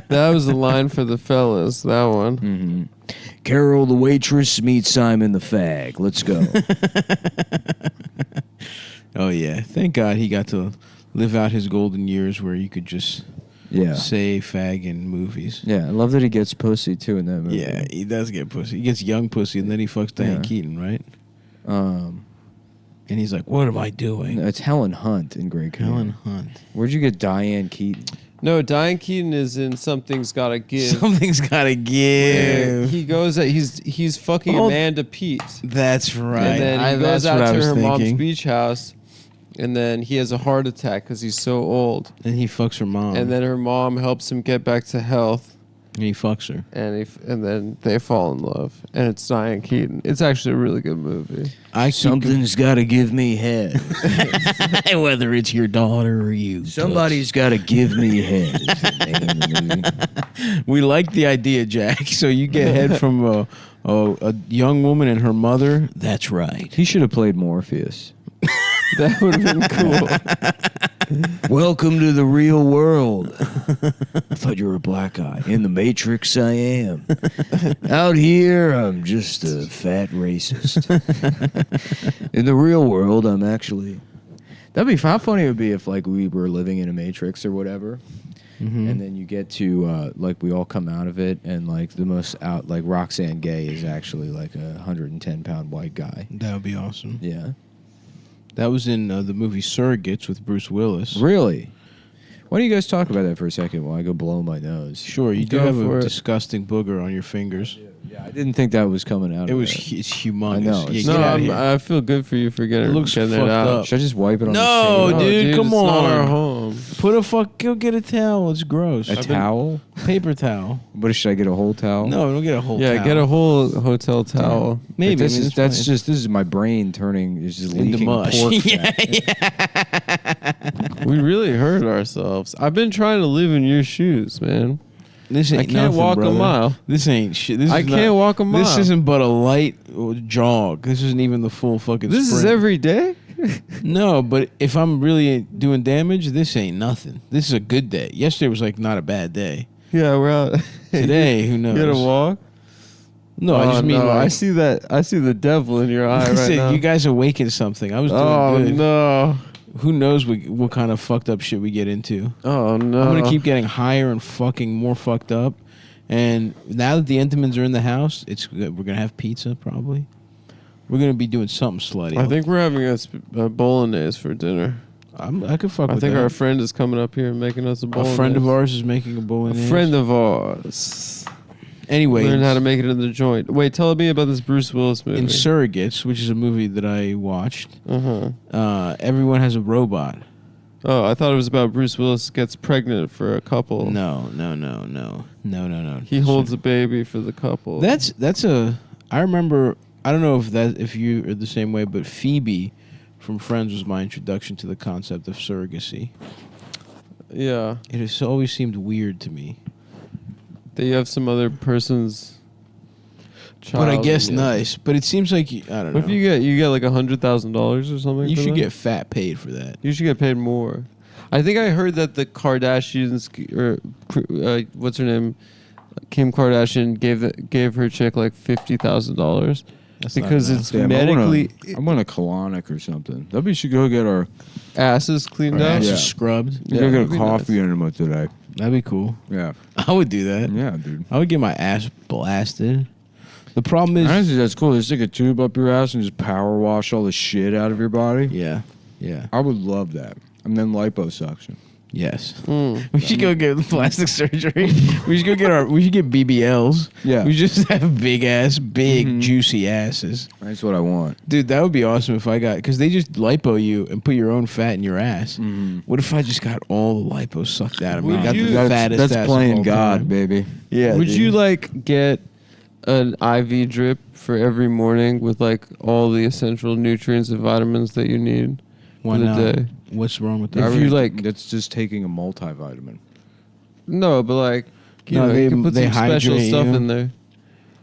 That was the line for the fellas, that one. Mm-hmm. Carol the waitress meets Simon the fag. Let's go. Oh yeah, thank God he got to live out his golden years where you could just Yeah. say fag in movies. Yeah, I love that he gets pussy too in that movie. Yeah, he does get pussy. He gets young pussy, and then he fucks Diane Yeah. Keaton, right? Um, And he's like, "What am I doing?" it's Helen Hunt in Grey Kinnear. Helen Hunt. Where'd you get Diane Keaton? No, Diane Keaton is in Something's Gotta Give. Something's gotta where give. he goes at he's fucking Oh. Amanda Pete. That's right. And then he goes that's what out I to was her mom's thinking. beach house, and then he has a heart attack because he's so old. And he fucks her mom. And then her mom helps him get back to health, And he fucks her. and then they fall in love. And it's Diane Keaton. It's actually a really good movie. Something's got to give me head. whether it's your daughter or you. Somebody's got to give me head. is the name of the movie. We like the idea, Jack. So you get head from a young woman and her mother. That's right. He should have played Morpheus. That would have been cool. Welcome to the real world. I thought you were a black guy. In the Matrix, I am. Out here, I'm just a fat racist. In the real world, I'm actually. That'd be how funny it would be if like we were living in a Matrix or whatever. Mm-hmm. And then you get to like we all come out of it, and like the most out like Roxanne Gay is actually like a 110-pound white guy. That would be awesome. Yeah, That was in the movie Surrogates with Bruce Willis. really. Why don't you guys talk about that for a second while I go blow my nose? Sure, you do Go have for a it. disgusting booger on your fingers. Yeah, I didn't think that was coming out. It of was there. it's humongous. I know, Yeah, it's- get No, out of here. I feel good for you for getting, It looks getting it fucked out. up. Should I just wipe it on No, the table? dude, come it's not our on. home. Put a fuck. Go get a towel. It's gross. A towel? Paper towel. What should I get? A whole towel? No, don't get a whole. Yeah, towel. get a whole hotel towel. Maybe This I mean, is it's that's fine. just this is my brain turning is just into leaking mush. pork Yeah, fat. We really hurt ourselves. I've been trying to live in your shoes, man. This ain't I can't nothing, walk brother. a mile. This ain't shit. This I is can't not- walk a mile. This isn't but a light jog. This isn't even the full fucking. This is sprint. every day? No, but if I'm really doing damage, this ain't nothing. This is a good day. Yesterday was like not a bad day. Yeah, we're out. Today, who knows? You gotta walk? No, I just mean no, like I see that. I see the devil in your eye right listen, now. you guys awakened something. I was doing Oh good. no! Who knows what kind of fucked up shit we get into? Oh no! I'm gonna keep getting higher and fucking more fucked up. And now that the Entenmann's are in the house, we're gonna have pizza probably. We're gonna be doing something slutty. I think we're having a bolognese for dinner. I could fuck I with think that. our friend is coming up here and making us a A bolognese. friend of ours is making a A bolognese. friend of ours. Anyway, Learn how to make it in the joint. Wait, tell me about this Bruce Willis movie. in Surrogates, which is a movie that I watched, everyone has a robot. Oh, I thought it was about Bruce Willis gets pregnant for a couple. No. He holds a baby for the couple. That's a. I remember. I don't know if you are the same way, but Phoebe from Friends was my introduction to the concept of surrogacy. Yeah. It has always seemed weird to me, That you have some other person's child. but I guess yeah. nice. But it seems like I don't know. What if you get like $100,000 or something? You for should that? get fat paid for that. You should get paid more. I think I heard that the Kardashians or what's her name, Kim Kardashian gave her chick like $50,000 That's not because enough. it's Damn, medically I want a colonic or something. Maybe we should go get our asses cleaned Our out. ass Yeah. is scrubbed. Yeah, go that'd get be a coffee nice. enema today. That'd be cool. Yeah, I would do that. yeah, dude. I would get my ass blasted. The problem is, Honestly, that's cool. They stick a tube up your ass and just power wash all the shit out of your body. yeah. I would love that. And then liposuction. Yes. Mm. We should go get plastic surgery. We should go get we should get BBLs. Yeah. We just have big Mhm. juicy asses. That's what I want. Dude, that would be awesome if I got, because they just lipo you and put your own fat in your ass. Mm-hmm. What if I just got all the lipo sucked out of me? Would Got you- the fattest That's ass of playing all God, time. baby. Yeah. Would dude. you like get an IV drip for every morning with like all the essential nutrients and vitamins that you need Why for the not? day? What's wrong with If that? you like- that's just taking a multivitamin. No, but like you No, know, they- you can put they some special hydrate stuff you. in there.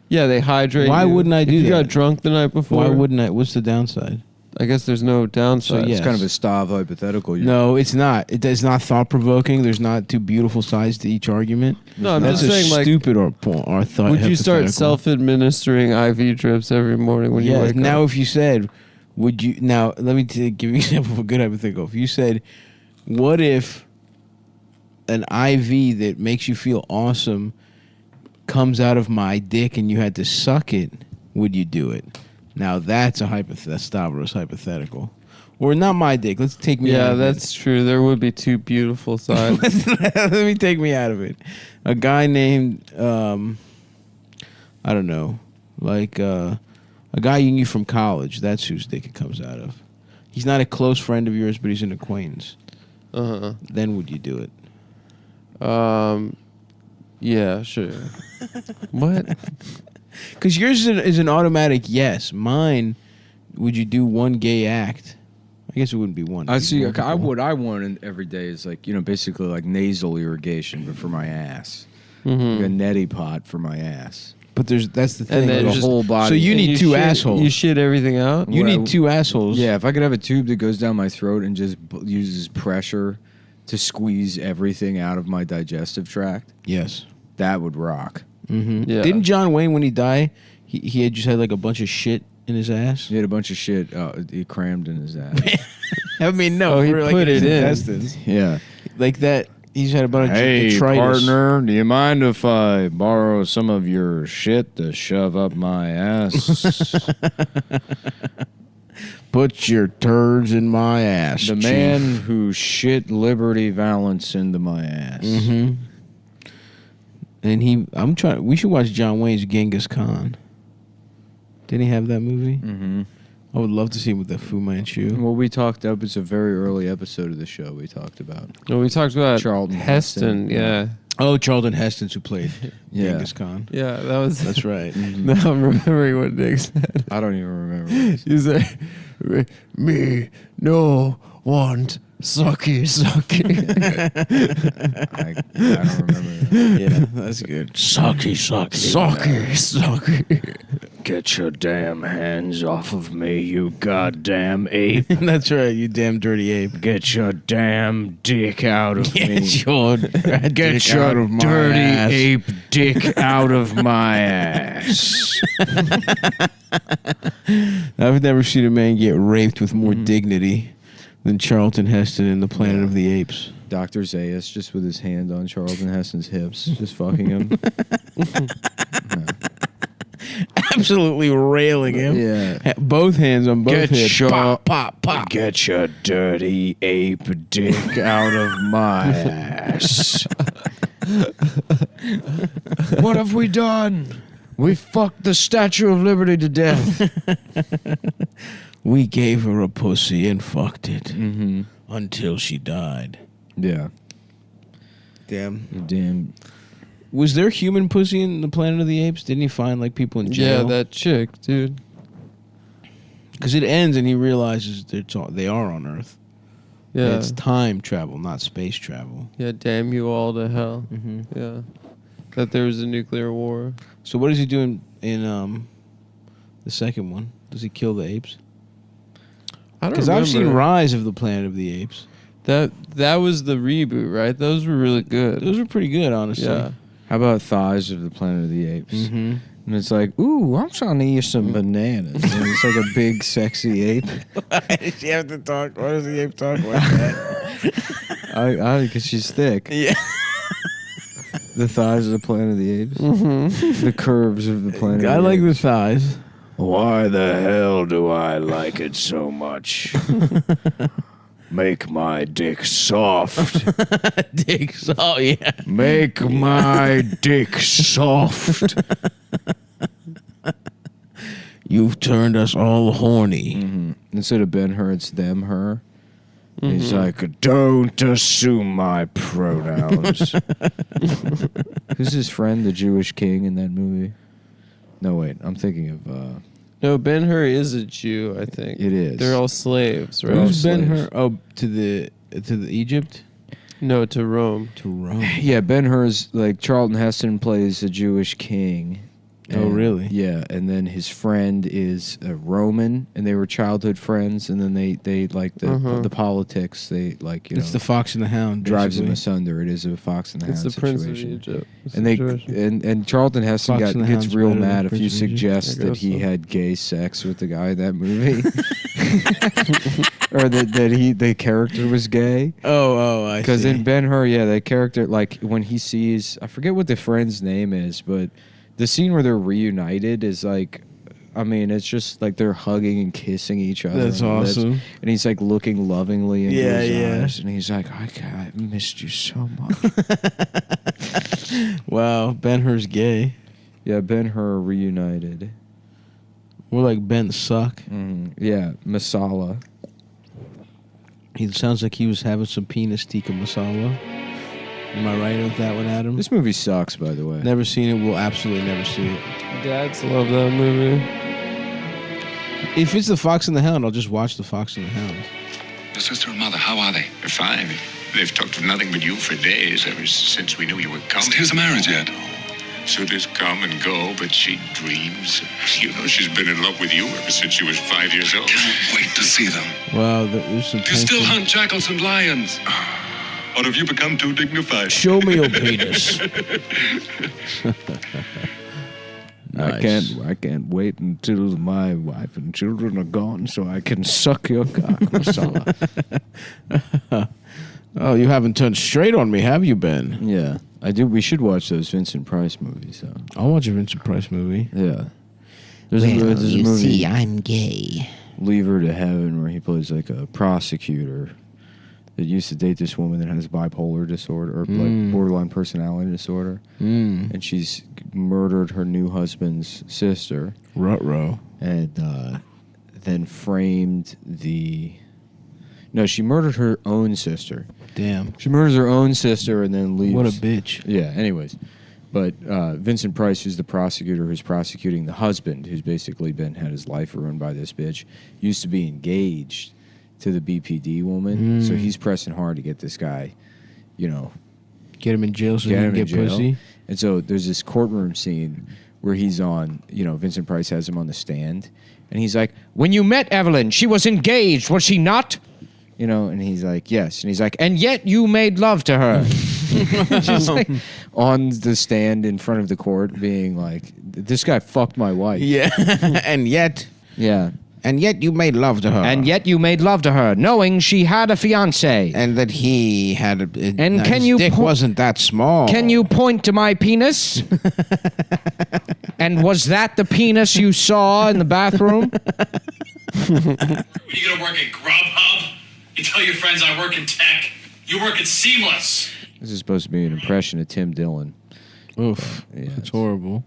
Yeah, they hydrate. Why you. wouldn't I do if you that? got drunk the night before? Why wouldn't I? What's the downside? I guess there's no downside. So, yeah. It's kind of a Stav hypothetical. No, it's not. It's not thought provoking. There's not two beautiful sides to each argument. No, I'm That's just a saying, like, stupid or thought. would you start hypothetical. self-administering IV drips every morning when you Yeah. wake Now, up? if you said, would you? Now, let me give you an example of a good hypothetical. If you said, what if an IV that makes you feel awesome comes out of my dick and you had to suck it? Would you do it? Now that's that's Stavros hypothetical, or not my dick. Let's take me. out Yeah, of that's true. There would be two beautiful sides. it. Let me take me out of it. A guy named I don't know, like a guy you knew from college. That's whose dick it comes out of. He's not a close friend of yours, but he's an acquaintance. Uh-huh. Then would you do it? Yeah, sure. What? Because yours is an automatic yes. Mine, would you do one gay act? I guess it wouldn't be one. I It'd be see. multiple. What I want every day is like basically like nasal irrigation, but for my ass. Mhm. Like a neti pot for my ass. But that's the thing. And then The just- whole body. So you And need two shit, assholes. You shit everything out. You What I- need two assholes. Yeah, if I could have a tube that goes down my throat and just uses pressure to squeeze everything out of my digestive tract, Yes. that would rock. Mm-hmm. Yeah. Didn't John Wayne, when he died, he had just had like a bunch of shit in his ass? He had a bunch of shit he crammed in his ass. I mean, no. Oh, he for, like, put his it in. intestines. Yeah. Like that. He's had a bunch of detritus. do you mind if I borrow some of your shit to shove up my ass? Put your turds in my ass. The man who shit Liberty Valance into my ass. Mm-hmm. And we should watch John Wayne's Genghis Khan. Didn't he have that movie? Mm-hmm. I would love to see him with the Fu Manchu. Well, we talked up. It's a very early episode of the show. We talked about. No, we talked about Charlton Heston. Heston. Yeah. Oh, Charlton Heston's who played Yeah. Genghis Khan. Yeah, that was. That's right. Now I'm remembering what Nick said. I don't even remember. He said, "Me no want sucky sucky." I don't remember that. Yeah, that's good. Sucky. sucky. Get your damn hands off of me, you goddamn ape. That's right, you damn dirty ape. Get your damn dick out of me. Get your Get your dirty ape dick out of my ass. I've never seen a man get raped with more dignity than Charlton Heston in the Planet of the Apes. Dr. Zayas just with his hand on Charlton Heston's hips, just fucking him. Absolutely railing him. Yeah. Both hands on both Get hips. your- Pop, pop, pop. Get your dirty ape dick out of my ass. What have we done? We fucked the Statue of Liberty to death. We gave her a pussy and fucked it Mm-hmm. until she died. Yeah. Damn. Damn. Was there human pussy in the Planet of the Apes? Didn't he find like people in Yeah, jail? that chick, dude. Because it ends and he realizes they are on Earth. Yeah. It's time travel, not space travel. Yeah, damn you all to hell. Mm-hmm. Yeah. That there was a nuclear war. So what does he do in the second one? Does he kill the apes? I don't Because I've seen remember. Rise of the Planet of the Apes. That was the reboot, right? Those were really good. Those were pretty good, honestly. Yeah. How about Thighs of the Planet of the Apes? Mm-hmm. And it's like, ooh, I'm trying to eat some bananas. And it's like a big, sexy ape. Why does she have to talk? Why does the ape talk like that? Because she's thick. Yeah. The thighs of the Planet of the Apes. Mm-hmm. The curves of the Planet I of the like the Apes. thighs. Why the hell do I like it so much? Make my dick soft. Dicks. Oh, yeah. Make my dick soft. You've turned us all horny. Mm-hmm. Instead of Ben-Hur, it's them-her. He's Mhm. like, don't assume my pronouns. Who's his friend, the Jewish king in that movie? No, wait, I'm thinking of... No, Ben-Hur is a Jew, I think. It is. They're all slaves, right? They're all Who's Ben slaves. Hur? Oh, to the Egypt? No, to Rome. To Rome. Yeah, Ben-Hur's, like, Charlton Heston plays a Jewish king. Oh, really? Yeah, and then his friend is a Roman, and they were childhood friends, and then they like the politics, they like, you It's know, the Fox and the Hound. drives them basically. asunder. It is a Fox and the It's Hound the Prince of situation. Egypt. It's And the they situation. and Charlton Heston Fox and the gets Hound's real better than mad if you Prince of Egypt. I suggest that guess he so. had gay sex with the guy in that movie, or that the character was gay. Oh, I see. Because in Ben-Hur, yeah, that character, like when he sees, I forget what the friend's name is, but the scene where they're reunited is like, I mean, it's just like they're hugging and kissing each other. That's on the lips. awesome. And he's like looking lovingly into Yeah, his yeah. eyes, and he's like, I missed you so much. Wow, Ben-Hur's gay. Yeah, Ben-Hur reunited. We're like Ben Suck. Yeah, Masala. He sounds like he was having some penis tikka masala. Am I right with that one, Adam? This movie sucks, by the way. Never seen it. We'll absolutely never see it. Dads love that movie. If it's the Fox and the Hound, I'll just watch the Fox and the Hound. Your sister and mother, how are they? They're fine. They've talked of nothing but you for days, ever since we knew you were coming. Here's a marriage yet? Suitors come and go, but she dreams. You know she's been in love with you ever since she was 5 years old. Can't wait to see them. Wow, there's some Do you still tension. hunt jackals and lions? Or have you become too dignified? Show me your penis. Nice. I can't wait until my wife and children are gone so I can suck your cock, Masala. Oh, you haven't turned straight on me, have you, Ben? Yeah, I do. We should watch those Vincent Price movies, though. I'll watch a Vincent Price movie. Yeah. There's a movie, I'm gay. Leave Her to Heaven, where he plays like a prosecutor that used to date this woman that has bipolar disorder or like borderline personality disorder, and she's murdered her new husband's sister, Ruh-roh. and then framed the. No, she murdered her own sister. Damn. She murders her own sister and then leaves. What a bitch. Yeah. Anyways, but Vincent Price, who's the prosecutor who's prosecuting the husband, who's basically had his life ruined by this bitch, used to be engaged to the BPD woman, so he's pressing hard to get this guy, you know, Get him in jail so he get can him in get jail. pussy. And so there's this courtroom scene where he's on, you know, Vincent Price has him on the stand, and he's like, "When you met Evelyn, she was engaged, was she not?" You know, and he's like, "Yes," and he's like, "And yet you made love to her." Just like on the stand in front of the court, being like, "This guy fucked my wife." Yeah. and yet you made love to her. And yet you made love to her, knowing she had a fiance. And that he had And his can you dick po- wasn't that small. Can you point to my penis? And was that the penis you saw in the bathroom? When you go to work at Grubhub, you tell your friends I work in tech. You work at Seamless. This is supposed to be an impression of Tim Dillon. Oof. Yeah, That's it's- horrible.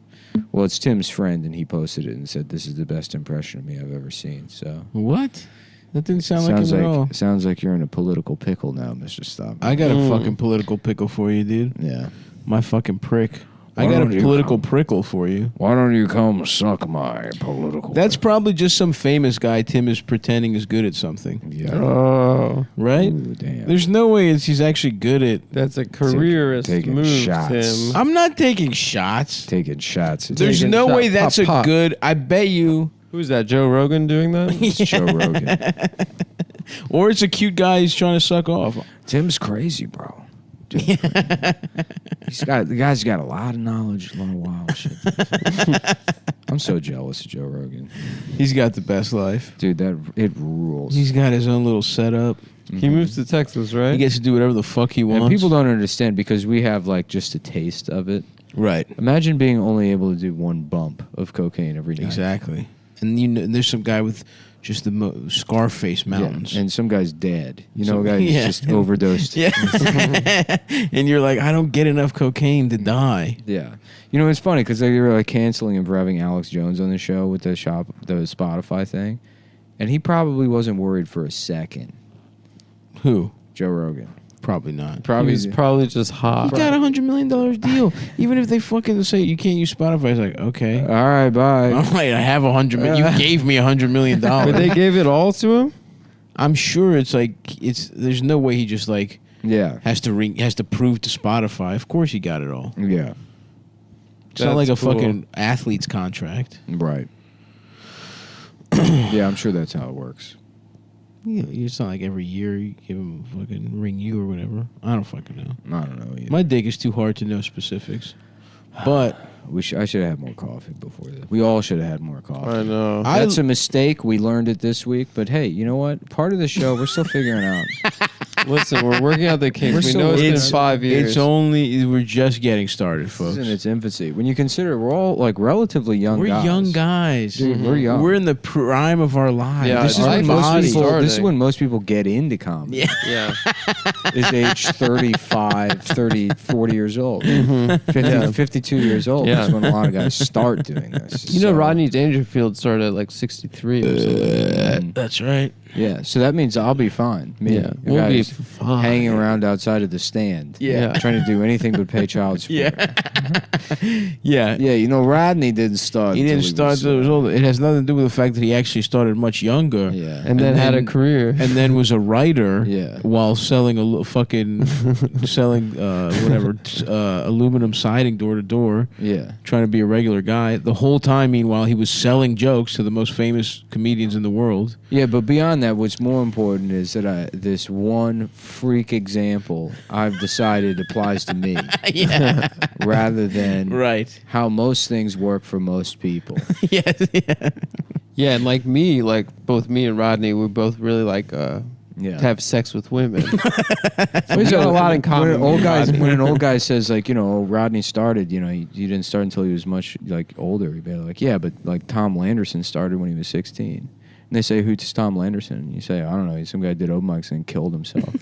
Well, it's Tim's friend, and he posted it and said, "This is the best impression of me I've ever seen." So What? That didn't sound sounds like it at all. sounds like you're in a political pickle now, Mr. Stop. I got a fucking political pickle for you, dude. Yeah. My fucking prick. I Why got don't a you political come? prickle for you. Why don't you come suck my political? That's probably just some famous guy Tim is pretending is good at something. yeah. Oh, Right? Ooh, damn. There's no way he's actually good at... that's a careerist taking move, shots. Tim. I'm not taking shots. Taking shots. It's There's Taking no shot. way that's Pop, a pop. good... I bet you... Who's that? Joe Rogan doing that? Joe Rogan. Or it's a cute guy he's trying to suck off. Tim's crazy, bro. The guy's got a lot of knowledge, a lot of wild shit. I'm so jealous of Joe Rogan, He's got the best life. dude. It rules. He's got his own little setup. He moved to Texas, right? He gets to do whatever the fuck he wants. and people don't understand because we have like just a taste of it. Right. Imagine being only able to do one bump of cocaine every night. Exactly. And you know, there's some guy with just the Scarface Yeah, mountains. and some guy's dead. You know, Some- a guy who's yeah. just overdosed. Yeah. And you're like, I don't get enough cocaine to die. Yeah. You know, it's funny because they were like canceling him for having Alex Jones on the show with the Spotify thing. And he probably wasn't worried for a second. Who? Joe Rogan. Probably not. He Probably. was probably just hot. He got $100 million deal. Even if they fucking say you can't use Spotify, it's like, okay. All right, bye. All right, I have $100 million. You gave me $100 million. But they gave it all to him? I'm sure it's like there's no way he just like Yeah. has to prove to Spotify. Of course he got it all. Yeah. It's not like a That's cool. fucking athlete's contract. Right. Yeah, I'm sure that's how it works. Yeah, it's not like every year you give him a fucking ring you or whatever. I don't fucking know. I don't know either. My dick is too hard to know specifics. But I should have had more coffee before this. We all should have had more coffee. I know. That's a mistake. We learned it this week. But hey, you know what? Part of the show, we're still figuring out. Listen, we're working out the kinks. We still know it's been working- 5 years. it's only we're just getting started, This folks. is in its infancy. When you consider we're all like relatively young We're guys. young guys. Dude, we're young. We're in the prime of our lives. Yeah, This is, our when life most is people, starting. this is when most people get into comedy. Yeah. Yeah. Is age 35, 30, 40 years old. 50, 52 years old Yeah. is when a lot of guys start doing this. You know, So- Rodney Dangerfield started at like 63 or something. That's right. Yeah, so that means I'll be fine. Me, Yeah, the we'll guy be who's fine. hanging around outside of the stand. Yeah. trying to do anything but pay child support. Yeah. Yeah, you know, Rodney didn't start. He didn't until start till he was older. It has nothing to do with the fact that he actually started much younger. Yeah, And then had a career. And then was a writer. Yeah. While selling aluminum siding door to door. yeah. Trying to be a regular guy. The whole time, meanwhile, he was selling jokes to the most famous comedians in the world. Yeah, but beyond that, what's more important is that this one freak example I've decided applies to me. Yeah. Rather than Right. how most things work for most people. Yes. Yeah. Yeah, and like me, like both me and Rodney, we both really like Yeah. to have sex with women. So we got a lot in common. When with when an Rodney. old guy says like, you know, Rodney started, you know, he didn't start until he was much like older. He'd be like, yeah, but like Tom Landerson started when he was 16. And they say, who's Tom Landerson? And you say, I don't know. Some guy did open mics and killed himself.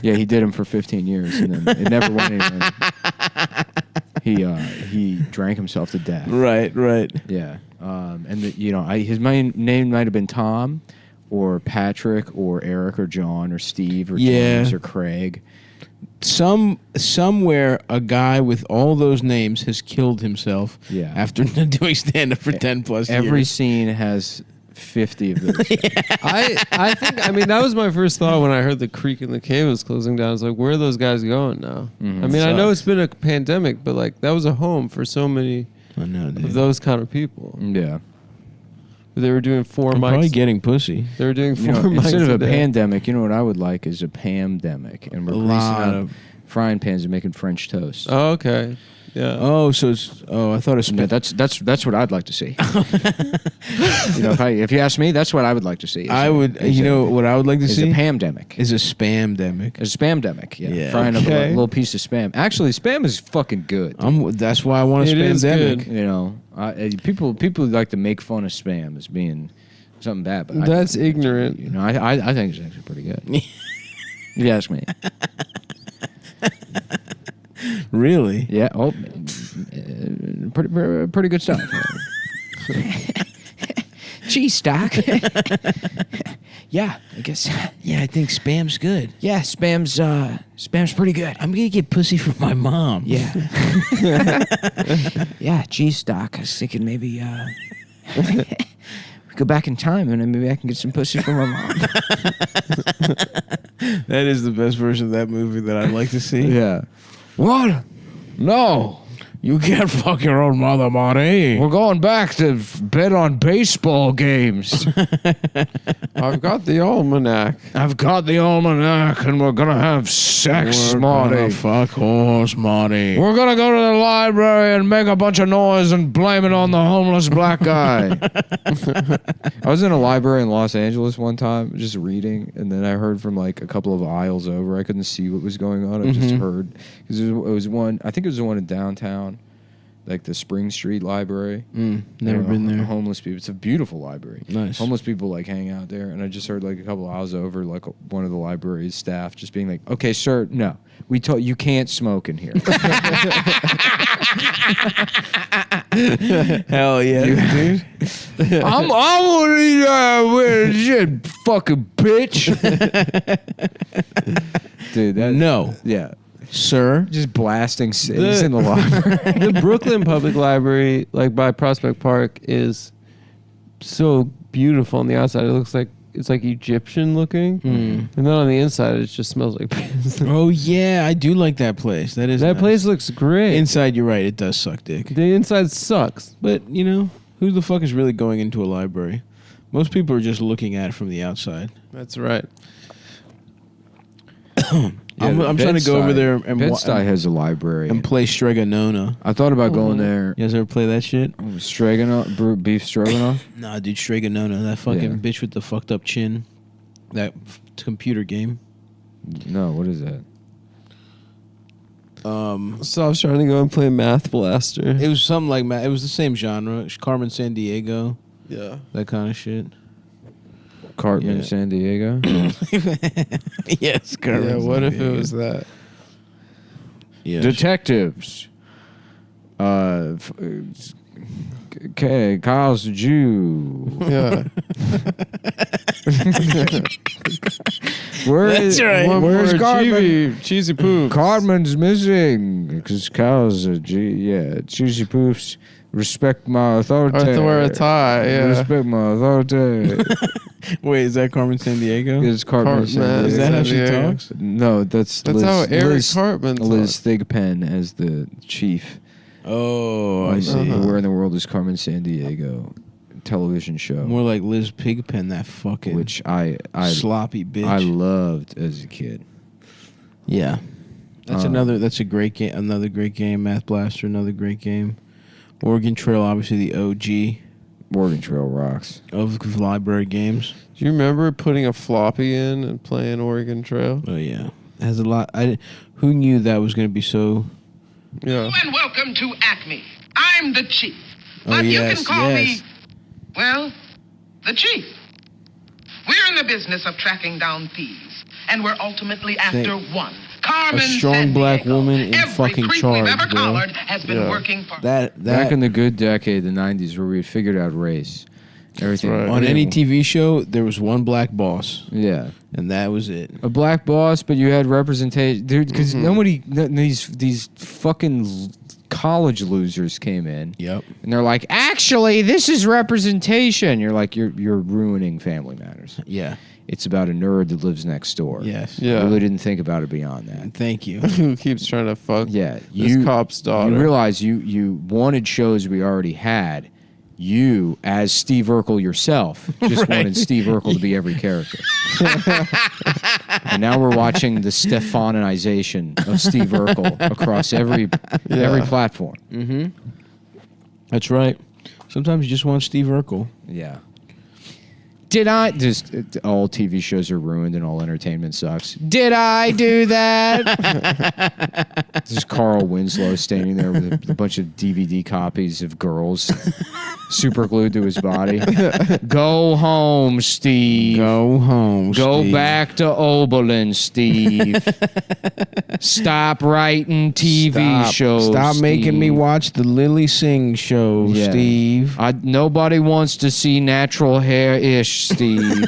Yeah, he did them for 15 years, and then it never went anywhere. He drank himself to death. Right. Right. Yeah, and you know, his name might have been Tom, or Patrick, or Eric, or John, or Steve, or Yeah. James, or Craig. Somewhere a guy with all those names has killed himself. Yeah. After doing stand up for 10 plus Every years. scene has 50 of those. I think, I mean, that was my first thought when I heard the Creek and the Cave was closing down. I was like, where are those guys going now? I mean, I know it's been a pandemic, but like that was a home for so many I know, dude. of those kind of people. Yeah. They were doing 4 I'm mics. probably getting pussy. They were doing 4 You know, mics instead of a day. pandemic, you know what I would like is a Pam-demic, and we're A greasing lot up of- frying pans and making French toast. Oh, okay. Yeah. Oh, so it's. Oh, I thought it's. No, that's what I'd like to see. You know, if you ask me, that's what I would like to see. I would. You know what I would like to is see a Pam-demic. is a spam-demic. It's a spam-demic. Yeah, Yeah. frying up a Okay. little piece of spam. Actually, spam is fucking good. That's why I want a It is spam-demic. good. You know, people like to make fun of spam as being something bad, but That's ignorant. You know, I think it's actually pretty good. If you ask me. Really? Yeah. Oh, pretty good stuff. Cheese stock. Yeah, I guess. Yeah, I think spam's good. Yeah, spam's pretty good. I'm gonna get pussy from my mom. Yeah. Yeah, cheese stock. I was thinking maybe we go back in time and then maybe I can get some pussy from my mom. That is the best version of that movie that I'd like to see. Yeah. What? No. You can't fuck your own mother, Marty. We're going back to bet on baseball games. I've got the almanac. I've got the almanac and we're going to have sex, Marty. Fuck horse, Marty. We're going to go to the library and make a bunch of noise and blame it on the homeless black guy. I was in a library in Los Angeles one time just reading, and then I heard from like a couple of aisles over. I couldn't see what was going on. I just heard. Because it was one, I think it was the one in downtown, like the Spring Street Library. Never been there. Homeless people. It's a beautiful library. Nice. Homeless people like hang out there, and I just heard like a couple of aisles over, like one of the library's staff just being like, "Okay, sir, no, we told you can't smoke in here." Hell yeah, dude. I'm gonna eat with shit, fucking bitch. Dude, that No, yeah, sir. just blasting cities in the library. The Brooklyn Public Library, like by Prospect Park, is so beautiful on the outside. It looks like it's like Egyptian looking, and then on the inside, it just smells like piss. Oh yeah, I do like that place. That is That nice. place looks great. Inside, you're right. It does suck dick. The inside sucks. But you know, who the fuck is really going into a library? Most people are just looking at it from the outside. That's right. I'm trying to go over there and Bed-Stuy has a library. and play Stregonona. I thought about going there. You guys ever play that shit? Stroganoff, beef stroganoff. Nah, dude, Stregonona, that fucking Yeah. bitch with the fucked up chin. That computer game. No, what is that? So I was trying to go and play Math Blaster. It was something like it was the same genre. Carmen San Diego, Yeah. that kind of shit. Cartman, Yeah. San Diego. Yes, Carmen. Yeah, what San if it Diego. was that? Yeah, Detectives. Okay, Kyle's a Jew. Yeah. That's right. Where's more Cartman? cheesy poop. Cartman's missing because cows are cheesy poofs. Respect my authority. Yeah. Respect my authority. Wait, is that Carmen Sandiego? It's Cartman. Cartman. Is that how she Sandiego. talks? No, that's That's Liz, how Eric Liz, Cartman Liz talks. Thigpen as the chief. Oh, I see. Where in the world is Carmen Sandiego? Television show, More like Liz Pigpen, that fucking which I sloppy bitch. I loved as a kid. Yeah, that's That's a great game. Another great game. Math Blaster. Another great game. Oregon Trail, obviously the OG Oregon Trail rocks. of library games. Do you remember putting a floppy in and playing Oregon Trail? Oh yeah, it has a lot. Who knew that was going to be so? Yeah. And welcome to Acme. I'm the chief. Oh, But you yes, can call yes. me, well, the chief. We're in the business of tracking down thieves, and we're ultimately after one. Carmen A strong black Sandiego. woman in Every fucking creep charge, we've ever bro. collared has been Yeah. working for That Back in the good decade, the '90s, where we had figured out race, everything right. on any TV show, there was one black boss, Yeah, and that was it. a black boss, but you had representation, dude. Because these fucking college losers came in, Yep. and they're like, "Actually, this is representation." You're like, "You're ruining Family Matters." Yeah. It's about a nerd that lives next door. Yes. Yeah. I really didn't think about it beyond that. Thank you. Who keeps trying to fuck Yeah, this cop's daughter? You realize you wanted shows we already had. You, as Steve Urkel yourself, just wanted Steve Urkel to be every character. And now we're watching the Stefanization of Steve Urkel across every platform. That's right. Sometimes you just want Steve Urkel. Yeah. Did I just all TV shows are ruined and all entertainment sucks? Did I do that? There's Carl Winslow standing there with a bunch of DVD copies of girls super glued to his body. Go home, Steve. Go home. Go Steve. back to Oberlin, Steve. Stop writing TV shows. Stop making me Steve. watch the Lily Singh show, Yeah. Steve. Nobody wants to see natural hair-ish, Steve.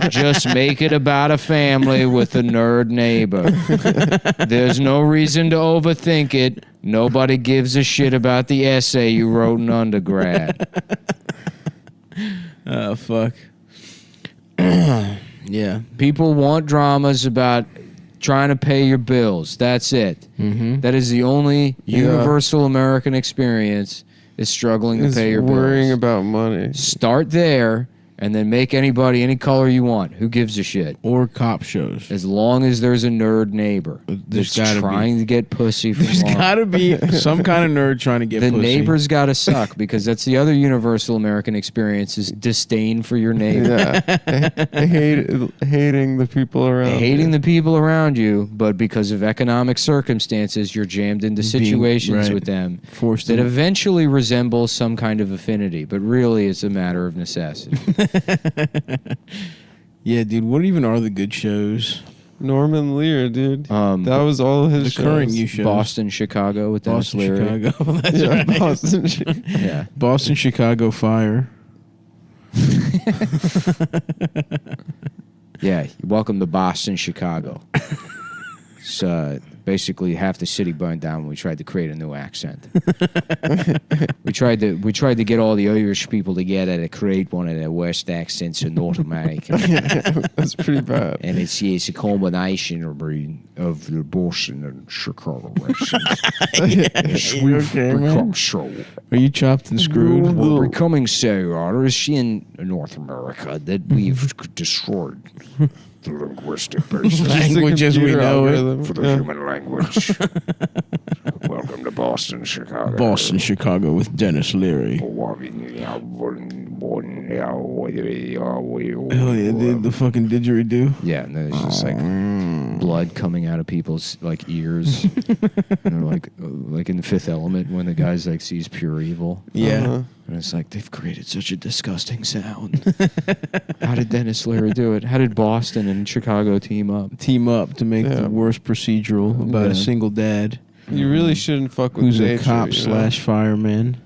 Just make it about a family with a nerd neighbor. There's no reason to overthink it. Nobody gives a shit about the essay you wrote in undergrad. Oh, fuck. Yeah. People want dramas about trying to pay your bills. That's it. Mm-hmm. That is the only universal American experience is struggling to Is pay your worrying bills. about money. Start there and then make anybody any color you want. Who gives a shit? Or cop shows. As long as there's a nerd neighbor There's that's gotta be. trying to get pussy from There's mom. gotta be some kind of nerd trying to get The pussy. neighbor's got to suck because that's the other universal American experience is disdain for your neighbor. Yeah. Hating the people around. Hating the people around you, but because of economic circumstances, you're jammed into situations right. with them Forced that to- eventually resemble some kind of affinity, but really it's a matter of necessity. Yeah, dude. What even are the good shows? Norman Lear, dude. Um, that was all of his The shows. current new shows. Boston, Chicago with Dennis Boston, Leary. Chicago. That's Yeah, right. Boston. Yeah. Boston, Chicago Fire. Yeah, welcome to Boston, Chicago. It's basically half the city burned down when we tried to create a new accent. we tried to get all the Irish people together to create one of the worst accents in North America. That's pretty bad. And it's a combination of the Boston and Chicago accents. You okay, man? so Are you chopped and screwed? we're becoming so Irish in North America that we've destroyed the linguistic basis Language as we computer know it. algorithm. for the Yeah. human language. Welcome to Boston, Chicago. Boston, Chicago with Dennis Leary. Oh Oh yeah, dude, the fucking didgeridoo. Yeah, and then it's just like blood coming out of people's like ears. And they're like in the Fifth Element when the guy's like sees pure evil. Yeah. Uh-huh. And it's like they've created such a disgusting sound. How did Dennis Leary do it? How did Boston and Chicago team up? Team up to make Yeah. the worst procedural about Yeah. a single dad You really shouldn't fuck with who's nature, a cop you know? slash fireman.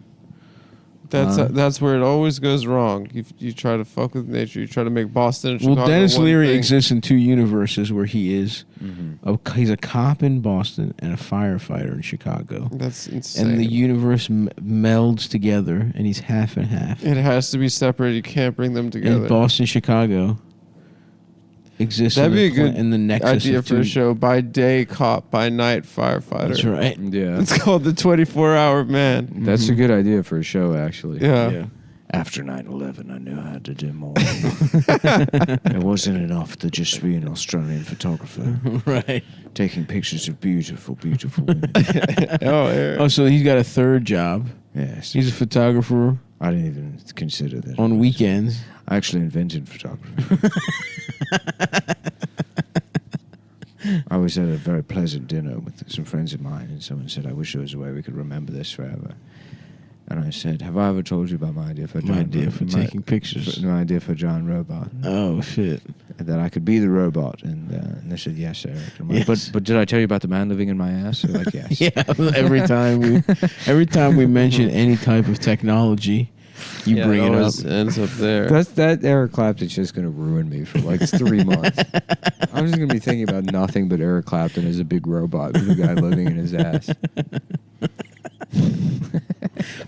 That's where it always goes wrong. You try to fuck with nature. You try to make Boston and Chicago. Well, Dennis one Leary thing. exists in two universes where he is. He's a cop in Boston and a firefighter in Chicago. That's insane. And the universe melds together, and he's half and half. It has to be separated. You can't bring them together. And Boston, Chicago exists That'd be a good in the nexus idea of for two. a show. By day cop, by night firefighter. That's right. Yeah. It's called the 24-hour man. That's a good idea for a show, actually. Yeah. After 9/11, I knew I had to do more. It wasn't enough to just be an Australian photographer Right. taking pictures of beautiful, beautiful women. Oh, so he's got a third job. Yes. He's a photographer I didn't even consider that. on weekends. I actually invented photography. I was at a very pleasant dinner with some friends of mine, and someone said, I wish there was a way we could remember this forever. And I said, have I ever told you about my idea for John Taking pictures. my idea for John Robot? Oh, shit. That I could be the robot. And they said, yes, Eric. I'm like, Yes. But did I tell you about the man living in my ass? They're like, yes. Yeah, every time we mention any type of technology, you bring it up. Ends up there. That Eric Clapton's just going to ruin me for like 3 months. I'm just going to be thinking about nothing but Eric Clapton as a big robot with a guy living in his ass.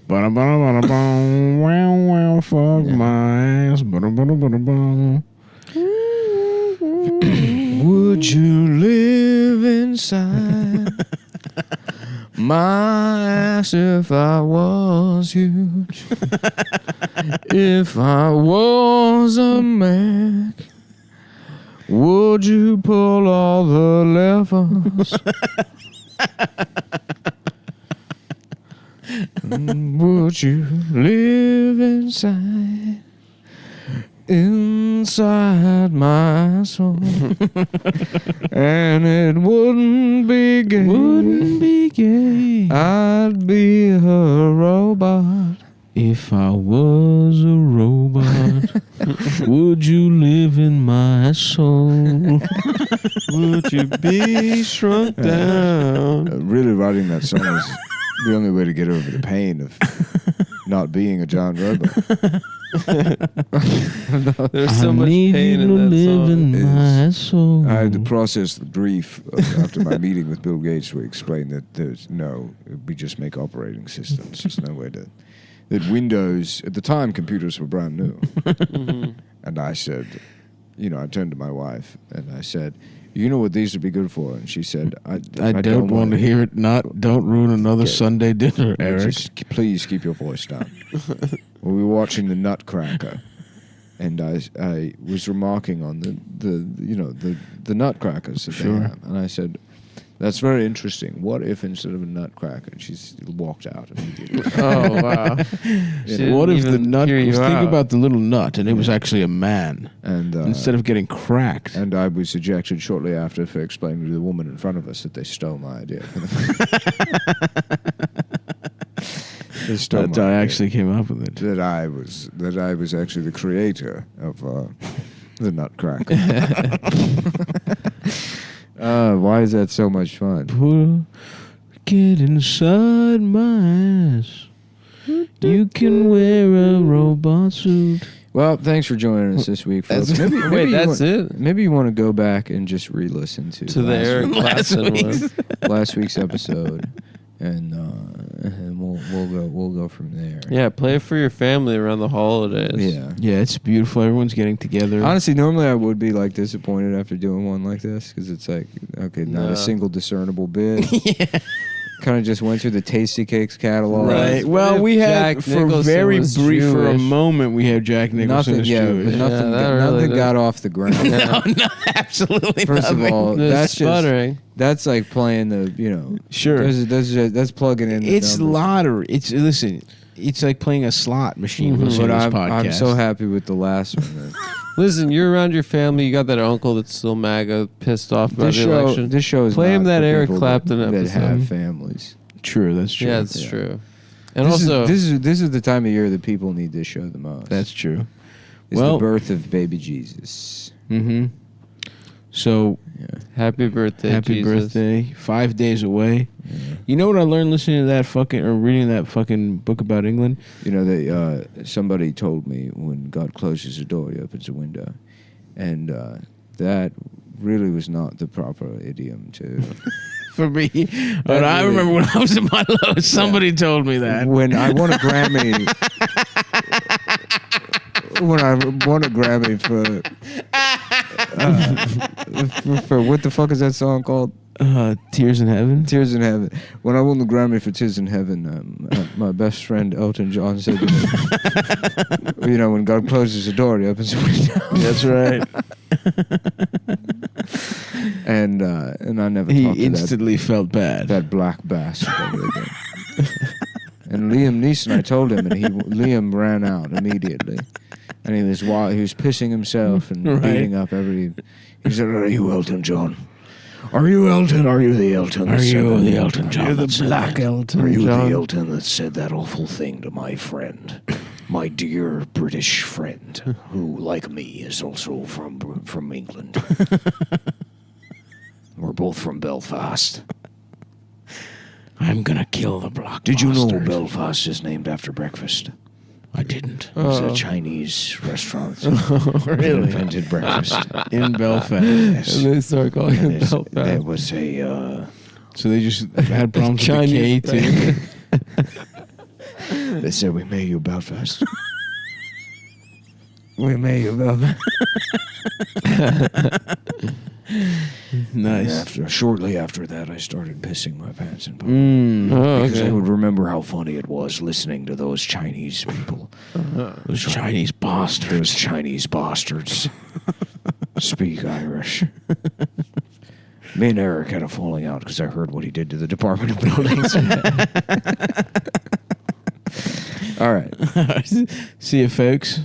Ba-da-ba-da-ba-da-bum, wow, wow, fuck my ass. Ba-da-ba-da-ba-da-bum. Would you live inside my ass if I was huge? If I was a Mac, would you pull all the levers? Would you live inside my soul? And it wouldn't be gay. I'd be a robot. If I was a robot, would you live in my soul? Would you be shrunk down? Really writing that song is the only way to get over the pain of not being a John Robot. There's so much pain in that song. my soul. I had to process the grief after my meeting with Bill Gates, where he explained that we just make operating systems. There's no way to. That Windows, at the time, computers were brand new. And I said, I turned to my wife and I said, you know what these would be good for? And she said, I don't want to hear it. Don't ruin another Sunday dinner, Eric. Just please keep your voice down. We were watching the Nutcracker, and I was remarking on the Nutcrackers that they have, and I said, that's very interesting. What if instead of a nutcracker, she walked out immediately? Oh, wow. What if the nut? Think out. about the little nut, and it was actually a man. And Instead of getting cracked. and I was ejected shortly after for explaining to the woman in front of us that they stole my idea. They stole That my I idea. actually came up with it. That I was actually the creator of the Nutcracker. Why is that so much fun? Get inside my ass. You can wear a robot suit. Well, thanks for joining us this week, folks. Wait, that's it? Maybe you want to go back and just re-listen to To the Eric Clapton one. last week's episode, and we'll go from there. Yeah, play it for your family around the holidays. Yeah. Yeah, it's beautiful. Everyone's getting together. Honestly, normally I would be like disappointed after doing one like this because it's like, okay, not No. a single discernible bit. Kind of just went through the Tasty Cakes catalog. Right. What Well, if we had Jack for Nicholson very was brief for a Jewish? moment. We had Jack Nicholson Nothing. as Yeah, Jewish. but nothing. that really nothing did- got off the ground. No, absolutely First of nothing. all, The that's just sputtering. that's like playing the Sure. That's plugging in. The It's numbers. lottery. It's like playing a slot machine. Listening But to this podcast. I'm so happy with the last one. Listen, you're around your family. You got that uncle that's still MAGA, pissed off about the election. This show is Play him not that for Eric people Clapton that episode. have families. True. That's true. Yeah, it's Yeah. true. And this also, is the time of year that people need this show the most. That's true. It's well- the birth of baby Jesus. Mm-hmm. So Happy birthday, happy Jesus. birthday. 5 days away. You know what I learned listening to that fucking or reading that fucking book about England? You know, somebody told me when God closes a door, he opens a window, and that really was not the proper idiom to. For me, but I really- remember when I was in my lowest, somebody told me that. When I won a Grammy. When I won a Grammy for what the fuck is that song called? Tears in Heaven. Tears in Heaven. When I won the Grammy for Tears in Heaven, my best friend Elton John said to me, you know, when God closes a door, he opens a window. That's right. And I never He talked to instantly felt bad. that black bastard ever again. And Liam Neeson, I told him, and Liam ran out immediately. And he was pissing himself and Right. beating up every. He said, "Are you Elton John? Are you Elton? Are you the Elton? Are that said you that? the Elton John? Are you that the said black that? Elton? Are Are you John? the Elton that said that awful thing to my friend, my dear British friend, who, like me, is also from England? We're both from Belfast. I'm gonna kill the blockbuster. Did you know Belfast is named after breakfast? I didn't. It's a Chinese restaurant. Really? Invented breakfast. In Belfast. Yes. And they start calling And it it's- Belfast. There was a. So they just had problems with the K Chinese too. They said we made you Belfast. We made you Belfast. Nice. Shortly after that, I started pissing my pants in public. Oh, Because I okay. would remember how funny it was listening to those Chinese people. Those Chinese bastards. Those Chinese bastards speak Irish. Me and Eric had a falling out because I heard what he did to the Department of Buildings. All right. See you, folks.